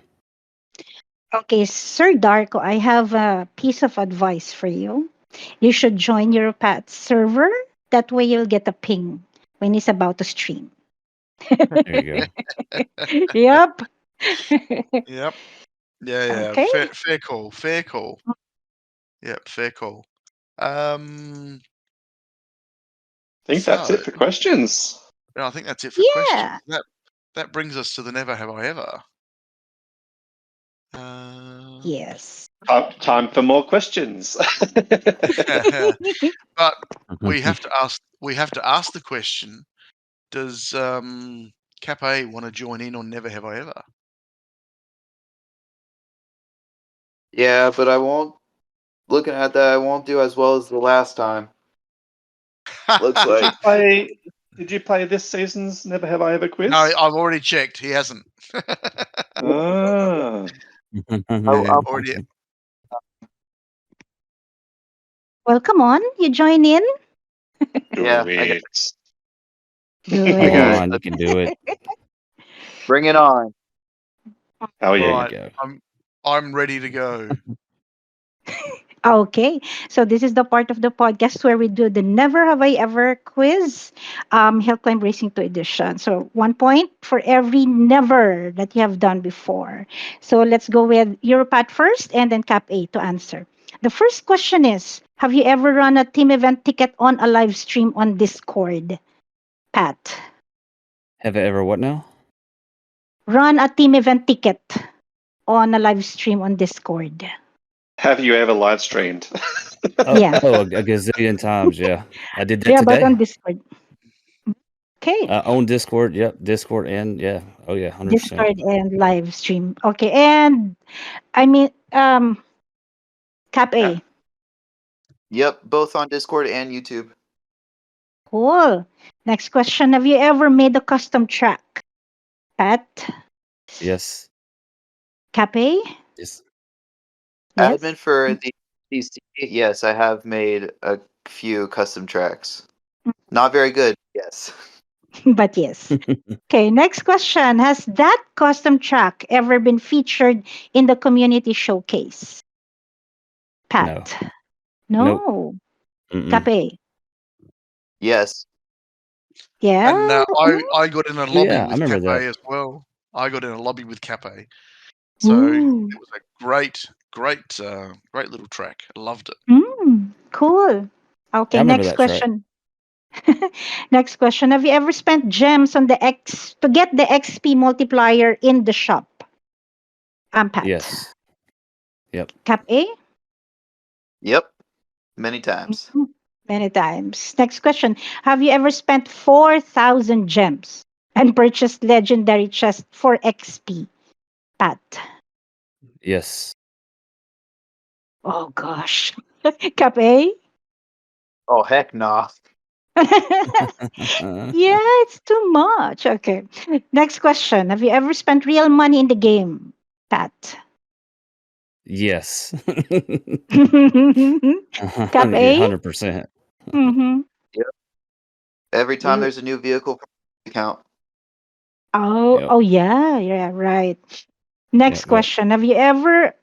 Speaker 3: Okay, Sir Darko, I have a piece of advice for you. You should join your Pat's server. That way you'll get a ping when he's about to stream.
Speaker 4: There you go.
Speaker 3: Yep.
Speaker 1: Yep. Yeah.
Speaker 3: Okay.
Speaker 1: Fair call. Fair call. Yep. Fair call.
Speaker 2: I think that's it for questions.
Speaker 1: I think that's it for
Speaker 3: Yeah.
Speaker 1: questions. That brings us to the never have I ever.
Speaker 3: Yes.
Speaker 2: Time for more questions.
Speaker 1: But we have to ask the question: does Cap A want to join in on never have I ever?
Speaker 5: Yeah, but I won't. Looking at that, I won't do as well as the last time. Looks like.
Speaker 2: Did you play this season's Never Have I Ever quiz?
Speaker 1: No, I've already checked. He hasn't.
Speaker 2: Ah.
Speaker 1: Already.
Speaker 3: Well, come on. You join in.
Speaker 5: Yeah,
Speaker 2: Do
Speaker 5: I got
Speaker 2: it.
Speaker 3: Good.
Speaker 4: Come
Speaker 5: got it.
Speaker 4: on, you can do it.
Speaker 5: Bring it on.
Speaker 2: Oh yeah.
Speaker 1: Right.
Speaker 4: There you go.
Speaker 1: I'm ready to go.
Speaker 3: Okay, so this is the part of the podcast where we do the Never Have I Ever quiz, Hill Climb Racing 2 edition. So 1 point for every never that you have done before. So let's go with Europat first and then Cap A to answer. The first question is, have you ever run a team event ticket on a live stream on Discord? Pat.
Speaker 4: Have I ever what now?
Speaker 3: Run a team event ticket on a live stream on Discord.
Speaker 2: Have you ever live streamed?
Speaker 3: Yeah.
Speaker 4: Oh, a gazillion times. Yeah, I did that
Speaker 3: Yeah, but
Speaker 4: today.
Speaker 3: on Discord. Okay.
Speaker 4: On Discord. Yep, Discord and yeah. Oh yeah, 100%.
Speaker 3: Discord and live stream. Okay. And I mean, Cap A.
Speaker 5: Yep, both on Discord and YouTube.
Speaker 3: Cool. Next question. Have you ever made a custom track? Pat?
Speaker 4: Yes.
Speaker 3: Cap A?
Speaker 4: Yes.
Speaker 3: Yes.
Speaker 5: Admin for the DC. Yes, I have made a few custom tracks. Not very good. Yes.
Speaker 3: But yes. Okay. Next question. Has that custom track ever been featured in the community showcase?
Speaker 4: No.
Speaker 3: Pat?
Speaker 4: Nope.
Speaker 3: No.
Speaker 4: Mm-mm.
Speaker 3: Cap A?
Speaker 5: Yes.
Speaker 3: Yeah.
Speaker 1: And I got in a lobby
Speaker 4: yeah, I
Speaker 1: with
Speaker 4: remember
Speaker 1: Cafe
Speaker 4: that.
Speaker 1: as well. I got in a lobby with Cafe. So
Speaker 3: Ooh.
Speaker 1: it was a great little track. I loved it.
Speaker 3: Cool. Okay,
Speaker 4: I remember
Speaker 3: next
Speaker 4: that track.
Speaker 3: question. Next question. Have you ever spent gems on the X to get the XP multiplier in the shop? Pat.
Speaker 4: Yes. Yep.
Speaker 3: Cap A?
Speaker 5: Yep. Many times.
Speaker 3: Mhm. Many times. Next question. Have you ever spent 4,000 gems and purchased legendary chest for XP? Pat.
Speaker 4: Yes.
Speaker 3: Oh gosh. Cap A?
Speaker 5: Oh heck nah.
Speaker 3: Yeah, it's too much. Okay. Next question. Have you ever spent real money in the game? Pat.
Speaker 4: yes.
Speaker 3: Cap
Speaker 4: Yeah,
Speaker 3: A?
Speaker 4: 100%.
Speaker 3: Mm-hmm.
Speaker 5: Yep. Every time
Speaker 3: You,
Speaker 5: there's a new vehicle for the account.
Speaker 3: oh,
Speaker 4: Yep.
Speaker 3: oh yeah, yeah, right. Next
Speaker 4: Yep. Yep.
Speaker 3: question. Have you ever,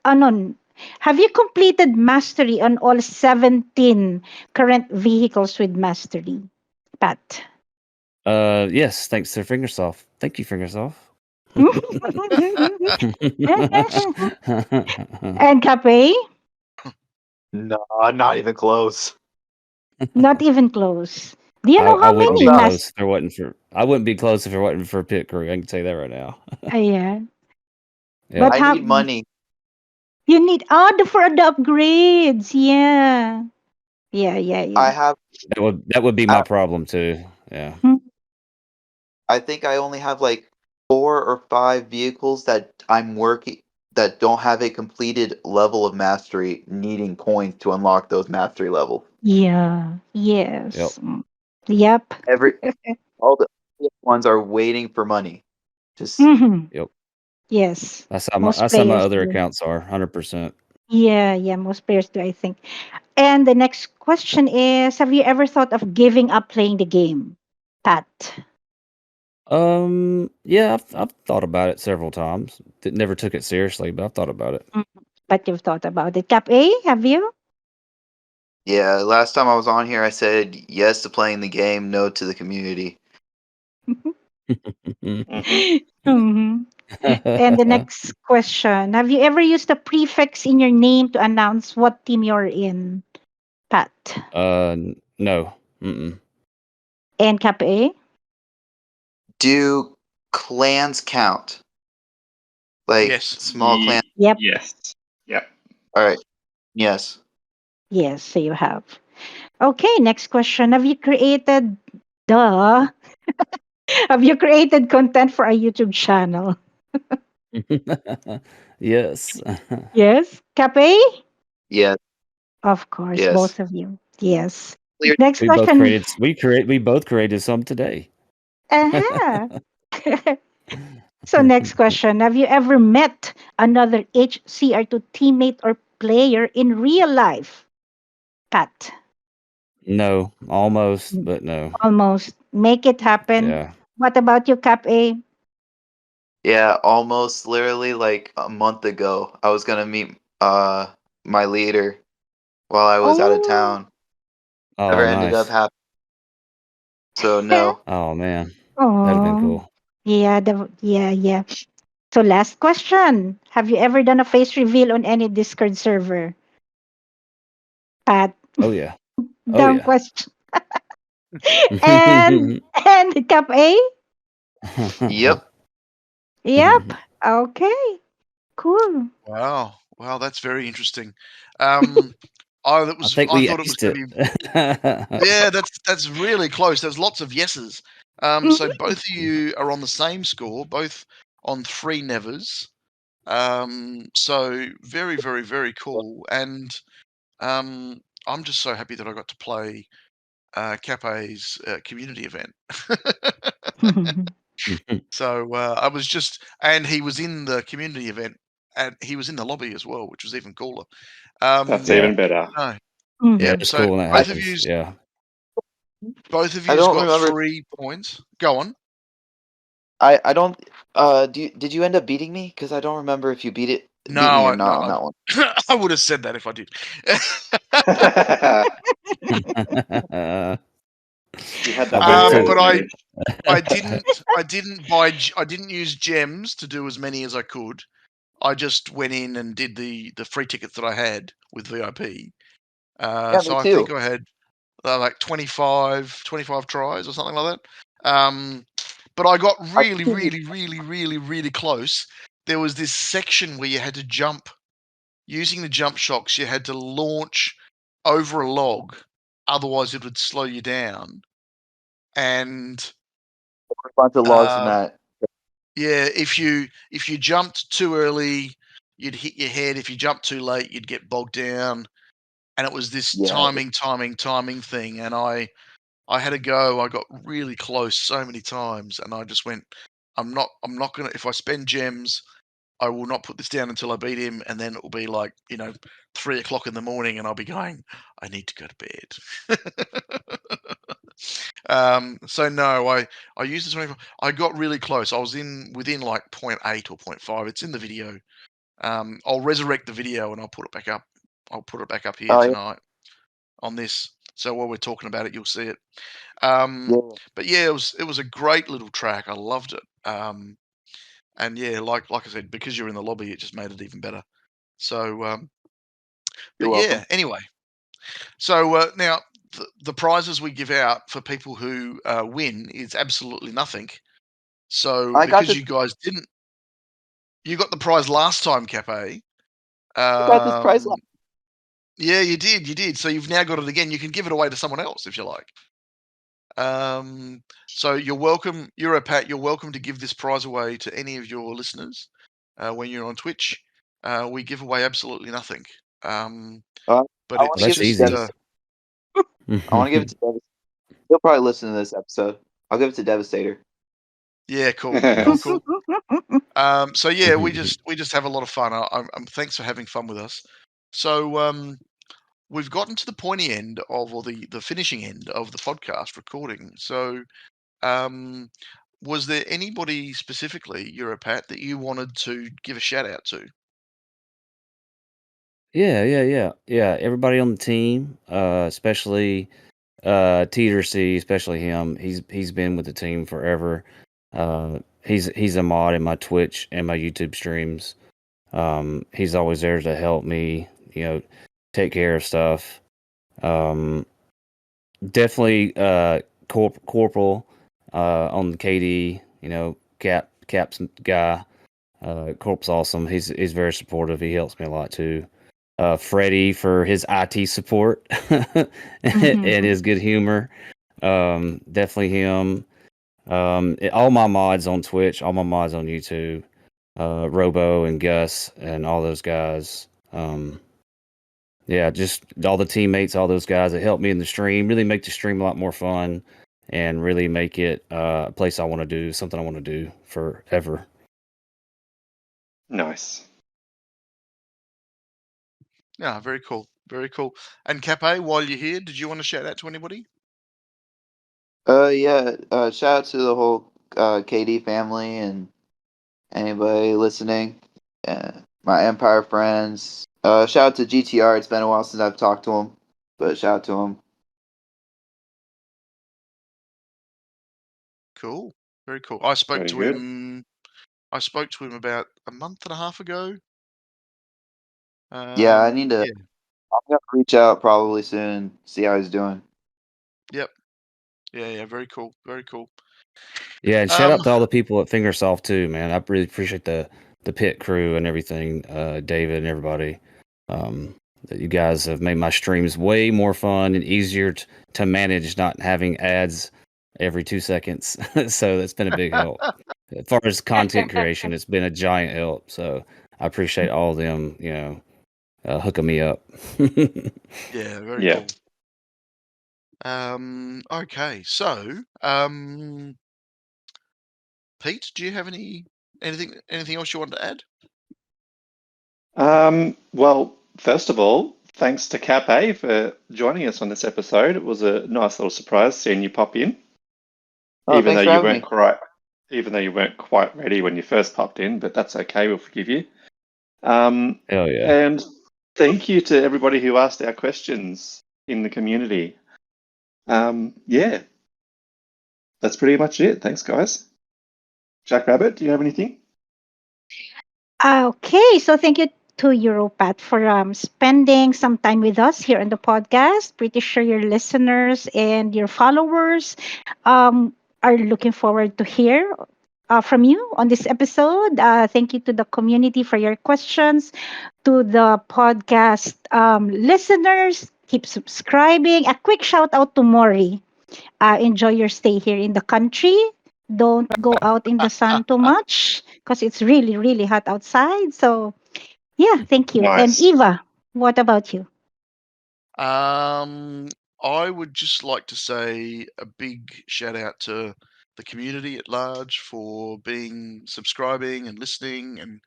Speaker 3: have you completed mastery on all 17 current vehicles with mastery? Pat.
Speaker 4: Yes. Thanks to Fingersoft. Thank you, Fingersoft.
Speaker 3: And Cap A?
Speaker 5: No, not even close.
Speaker 3: Not even close. Do you know
Speaker 4: I
Speaker 3: how
Speaker 4: wouldn't
Speaker 3: many
Speaker 4: be
Speaker 5: About
Speaker 3: mastery?
Speaker 4: close if it wasn't for. I wouldn't be close if it wasn't for Pit Crew. I can tell you that right now.
Speaker 3: Yeah.
Speaker 4: Yep.
Speaker 3: But
Speaker 5: I
Speaker 3: how
Speaker 5: need money.
Speaker 3: you need for the upgrades? Yeah. Yeah, yeah,
Speaker 5: I
Speaker 3: yeah.
Speaker 5: have
Speaker 4: That would be my
Speaker 5: I,
Speaker 4: problem too. Yeah.
Speaker 3: Hmm.
Speaker 5: I think I only have like 4 or 5 vehicles that I'm working that don't have a completed level of mastery needing coins to unlock those mastery levels.
Speaker 3: Yeah.
Speaker 4: Yep.
Speaker 3: Yes. Yep.
Speaker 5: Every all the ones are waiting for money. Just
Speaker 3: Hmm.
Speaker 4: Yep.
Speaker 3: Yes.
Speaker 4: That's how my
Speaker 3: Most
Speaker 4: that's how my
Speaker 3: players
Speaker 4: other
Speaker 3: do.
Speaker 4: accounts are. 100%.
Speaker 3: Yeah, yeah, most players do, I think. And the next question is, have you ever thought of giving up playing the game? Pat.
Speaker 4: Yeah, I've thought about it several times. Never took it seriously, but I've thought about it.
Speaker 3: Mhm. But you've thought about it. Cap A, have you?
Speaker 5: yeah, last time I was on here I said yes to playing the game, no to the community.
Speaker 2: Mhm.
Speaker 3: Mhm. And the next question, have you ever used a prefix in your name to announce what team you're in? Pat.
Speaker 4: No. Mm-mm.
Speaker 3: And Cap A?
Speaker 5: Do clans count? Like
Speaker 1: Yes.
Speaker 5: small clans?
Speaker 3: Yep.
Speaker 2: Yes. Yep.
Speaker 5: Alright. Yes.
Speaker 3: Yes, so you have. Okay, next question. Have you created duh? Have you created content for a YouTube channel?
Speaker 4: Yes.
Speaker 3: Yes. Cafe?
Speaker 5: Yes.
Speaker 3: Of course,
Speaker 5: Yes.
Speaker 3: both of you. Yes.
Speaker 5: Clear.
Speaker 3: Next
Speaker 4: we both
Speaker 3: question.
Speaker 4: created we both created some today.
Speaker 3: Uh-huh. So next question. Have you ever met another HCR2 teammate or player in real life? Pat.
Speaker 4: No, almost, but no.
Speaker 3: Almost. Make it happen.
Speaker 4: Yeah.
Speaker 3: What about you, Cap A?
Speaker 5: Yeah, almost literally like a month ago. I was gonna meet my leader while I was out of
Speaker 3: Oh.
Speaker 5: town.
Speaker 4: Oh,
Speaker 5: Never ended up
Speaker 4: nice.
Speaker 5: happening. So no.
Speaker 4: Oh man, that'd have been
Speaker 3: Oh.
Speaker 4: cool.
Speaker 3: Yeah, yeah. So last question. Have you ever done a face reveal on any Discord server? Pat,
Speaker 4: Oh yeah. Oh
Speaker 3: dumb
Speaker 4: yeah.
Speaker 3: question. And Cap A?
Speaker 5: Yep.
Speaker 3: Yep. Okay. Cool.
Speaker 1: Wow. Wow, that's very interesting. I
Speaker 4: I think
Speaker 1: I
Speaker 4: we
Speaker 1: thought it was
Speaker 4: aced
Speaker 1: going to be.
Speaker 4: it.
Speaker 1: Yeah, that's really close. There's lots of yeses. So
Speaker 3: Mhm.
Speaker 1: both of you are on the same score, both on 3 nevers. So very, very, very cool. And I'm just so happy that I got to play Cape's community event. So I was just, and he was in the community event, and he was in the lobby as well, which was even cooler.
Speaker 2: That's
Speaker 4: Yeah.
Speaker 2: even better.
Speaker 1: No,
Speaker 4: Yeah,
Speaker 1: yep.
Speaker 3: Mhm.
Speaker 4: it's
Speaker 1: So
Speaker 4: cool when that
Speaker 1: both of
Speaker 4: happens.
Speaker 1: yous,
Speaker 4: Yeah.
Speaker 5: I don't
Speaker 1: got
Speaker 5: remember.
Speaker 1: 3 points. Go on.
Speaker 5: I don't. Did you end up beating me? Because I don't remember if you beat me or
Speaker 1: No,
Speaker 5: not on that one.
Speaker 1: I would have said that if I did.
Speaker 2: You had that
Speaker 4: I bet
Speaker 2: high
Speaker 4: so.
Speaker 1: But
Speaker 2: advantage.
Speaker 1: I didn't use gems to do as many as I could. I just went in and did the free tickets that I had with VIP.
Speaker 5: Yeah,
Speaker 1: So
Speaker 5: me
Speaker 1: I
Speaker 5: too.
Speaker 1: think I had like 25 tries or something like that. But I got
Speaker 5: I
Speaker 1: really,
Speaker 5: think
Speaker 1: really, really, really, really close. There was this section where you had to jump using the jump shocks. You had to launch over a log, otherwise it would slow you down. And
Speaker 5: a bunch of logs in
Speaker 1: uh,
Speaker 5: that.
Speaker 1: yeah, if you jumped too early, you'd hit your head. If you jumped too late, you'd get bogged down. And it was this
Speaker 5: Yeah.
Speaker 1: timing thing. And I had a go. I got really close so many times, and I just went, I'm not gonna. If I spend gems, I will not put this down until I beat him, and then it will be like 3 o'clock in the morning, and I'll be going, I need to go to bed. So no, I used the 25. I got really close. I was within like 0.8 or 0.5. It's in the video. I'll resurrect the video and I'll put it back up. I'll put it back up here
Speaker 5: Oh yeah.
Speaker 1: tonight on this. So while we're talking about it, you'll see it.
Speaker 5: Yeah.
Speaker 1: But yeah, it was a great little track. I loved it. And yeah, like I said, because you're in the lobby, it just made it even better. So,
Speaker 5: You're
Speaker 1: but
Speaker 5: welcome.
Speaker 1: yeah. Anyway, so now the prizes we give out for people who win is absolutely nothing. So
Speaker 5: I got
Speaker 1: because
Speaker 5: this.
Speaker 1: you guys didn't, you got the prize last time, Cafe.
Speaker 5: I got this prize.
Speaker 1: Yeah, you did. You did. So you've now got it again. You can give it away to someone else if you like. So you're welcome. You're a Pat. You're welcome to give this prize away to any of your listeners when you're on Twitch. We give away absolutely nothing. But
Speaker 5: I want
Speaker 1: it's
Speaker 5: to give
Speaker 4: That's
Speaker 5: it to
Speaker 1: just
Speaker 4: easy.
Speaker 5: Devas. I want to give it to Devas. He'll probably listen to this episode. I'll give it to Devastator.
Speaker 1: yeah, cool.
Speaker 4: Nice.
Speaker 1: So yeah, we just have a lot of fun. Thanks for having fun with us. So we've gotten to the pointy end of, or the finishing end of the podcast recording. So was there anybody specifically, Europat, that you wanted to give a shout out to?
Speaker 4: Yeah. Everybody on the team, especially Teeter C, especially him. He's been with the team forever. He's a mod in my Twitch and my YouTube streams. He's always there to help me, take care of stuff. Um, Definitely Corporal on the KD, Cap's guy. Corp's awesome. He's very supportive. He helps me a lot too. Freddie for his IT support and his good humor. Definitely him. All my mods on Twitch, all my mods on YouTube, Robo and Gus and all those guys. Yeah, just all the teammates, all those guys that helped me in the stream, really make the stream a lot more fun and really make it a place I want to do, something I want to do forever.
Speaker 2: Nice.
Speaker 1: Yeah, very cool. Very cool. And Cape, while you're here, did you want to shout out to anybody?
Speaker 5: Yeah. Shout out to the whole KD family and anybody listening. My Empire friends, Shout out to GTR. It's been a while since I've talked to him, but shout out to him.
Speaker 1: Cool. Very cool. I spoke
Speaker 2: Very
Speaker 1: to
Speaker 2: good.
Speaker 1: him. I spoke to him about a month and a half ago.
Speaker 5: Yeah, I need to.
Speaker 1: Yeah.
Speaker 5: I'm gonna reach out probably soon. See how he's doing.
Speaker 1: Yep. Yeah. Very cool. Very cool.
Speaker 4: Yeah, and shout out to all the people at Fingersoft too, man. I really appreciate the pit crew and everything, David and everybody. That you guys have made my streams way more fun and easier to manage, not having ads every 2 seconds. So that's been a big help. As far as content creation, it's been a giant help. So I appreciate all of them, hooking me up.
Speaker 1: Yeah. Very
Speaker 2: Yeah.
Speaker 1: cool. Okay. So, Pete, do you have anything else you want to add?
Speaker 2: Well, first of all, thanks to Cap A for joining us on this episode. It was a nice little surprise seeing you pop in,
Speaker 5: Oh,
Speaker 2: even though
Speaker 5: thanks for
Speaker 2: you
Speaker 5: having
Speaker 2: weren't
Speaker 5: me.
Speaker 2: quite, even though you weren't quite ready when you first popped in, but that's okay. We'll forgive you. Hell
Speaker 4: yeah.
Speaker 2: And thank you to everybody who asked our questions in the community. Yeah, that's pretty much it. Thanks, guys. Jack Rabbit, do you have anything?
Speaker 3: Okay, so thank you to Europat for spending some time with us here on the podcast. Pretty sure your listeners and your followers are looking forward to hear from you on this episode. Thank you to the community for your questions. To the podcast listeners, keep subscribing. A quick shout out to Maury. Enjoy your stay here in the country. Don't go out in the sun too much because it's really, really hot outside. So, yeah, thank you. And
Speaker 2: Nice.
Speaker 3: Eva, what about you?
Speaker 1: I would just like to say a big shout out to the community at large for subscribing and listening and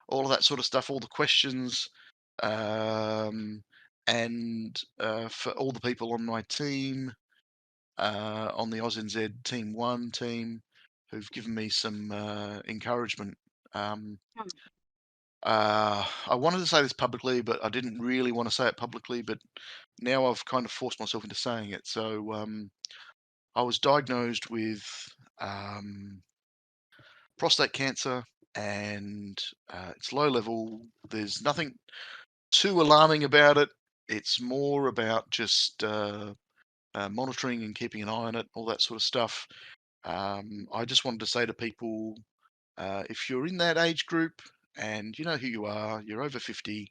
Speaker 1: all of that sort of stuff, all the questions, and for all the people on my team, on the AusNZ Team 1 team, who've given me some encouragement. I wanted to say this publicly, but I didn't really want to say it publicly, but now I've kind of forced myself into saying it. So I was diagnosed with prostate cancer, and it's low level. There's nothing too alarming about it. It's more about just monitoring and keeping an eye on it, all that sort of stuff. I just wanted to say to people, if you're in that age group and you know who you are, you're over 50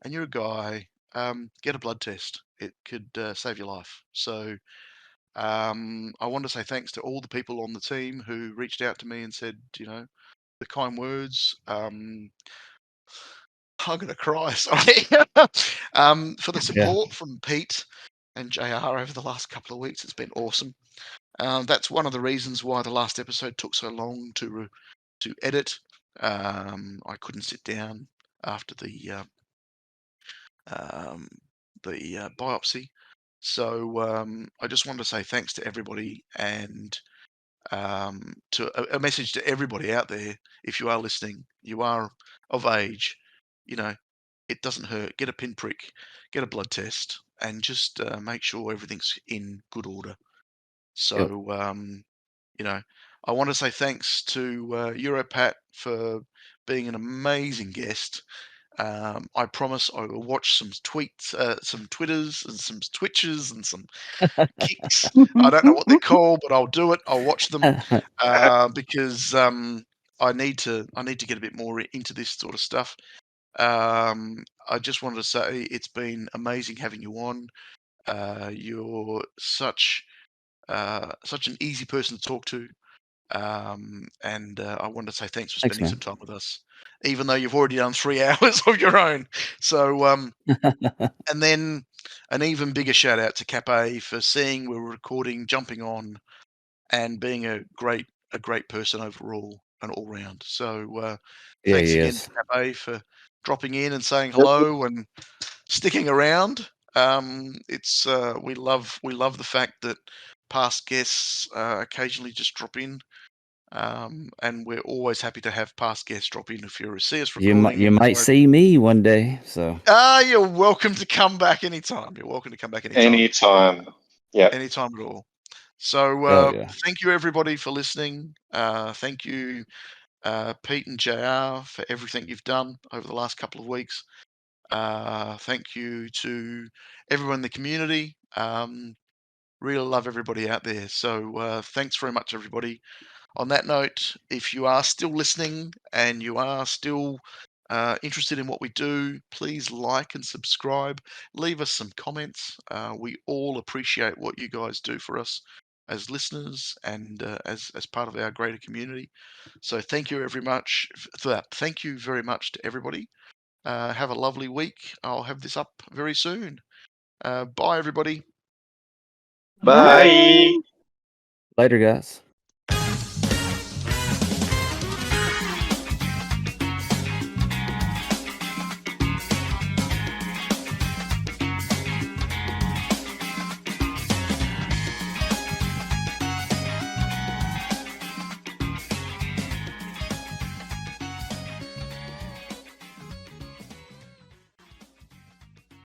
Speaker 1: and you're a guy, get a blood test. It could save your life. So I want to say thanks to all the people on the team who reached out to me and said, the kind words. I'm going to cry, sorry. For the support from Pete and JR over the last couple of weeks. It's been awesome. That's one of the reasons why the last episode took so long to edit. I couldn't sit down after the biopsy. So I just wanted to say thanks to everybody and to a message to everybody out there. If you are listening, you are of age, it doesn't hurt. Get a pinprick, get a blood test, and just make sure everything's in good order. So, I want to say thanks to Europat for being an amazing guest. I promise I will watch some tweets, some Twitters, and some Twitches, and some kicks. I don't know what they're called, but I'll do it. I'll watch them because I need to get a bit more into this sort of stuff. I just wanted to say it's been amazing having you on. You're such an easy person to talk to. And I wanted to say thanks for
Speaker 4: Thanks,
Speaker 1: spending
Speaker 4: man.
Speaker 1: some time with us, even though you've already done 3 hours of your own. So, and then an even bigger shout out to Cape for seeing we're recording, jumping on, and being a great person overall and all round. So,
Speaker 4: Yeah,
Speaker 1: thanks
Speaker 4: he
Speaker 1: again,
Speaker 4: is.
Speaker 1: Cape, for dropping in and saying
Speaker 5: Yep.
Speaker 1: hello and sticking around. It's we love the fact that past guests occasionally just drop in. And we're always happy to have past guests drop in if you see us
Speaker 4: You
Speaker 1: recording.
Speaker 4: might see me one day. So
Speaker 1: you're welcome to come back anytime. You're welcome to come back anytime.
Speaker 2: Anytime. Yeah.
Speaker 1: Anytime at all. So
Speaker 4: yeah.
Speaker 1: thank you everybody for listening. Thank you, Pete and JR, for everything you've done over the last couple of weeks. Thank you to everyone in the community. Really love everybody out there. So thanks very much, everybody. On that note, if you are still listening and you are still interested in what we do, please like and subscribe. Leave us some comments. We all appreciate what you guys do for us as listeners and as part of our greater community. So thank you very much for that. Thank you very much to everybody. Have a lovely week. I'll have this up very soon. Bye, everybody.
Speaker 2: Bye.
Speaker 4: Later, guys.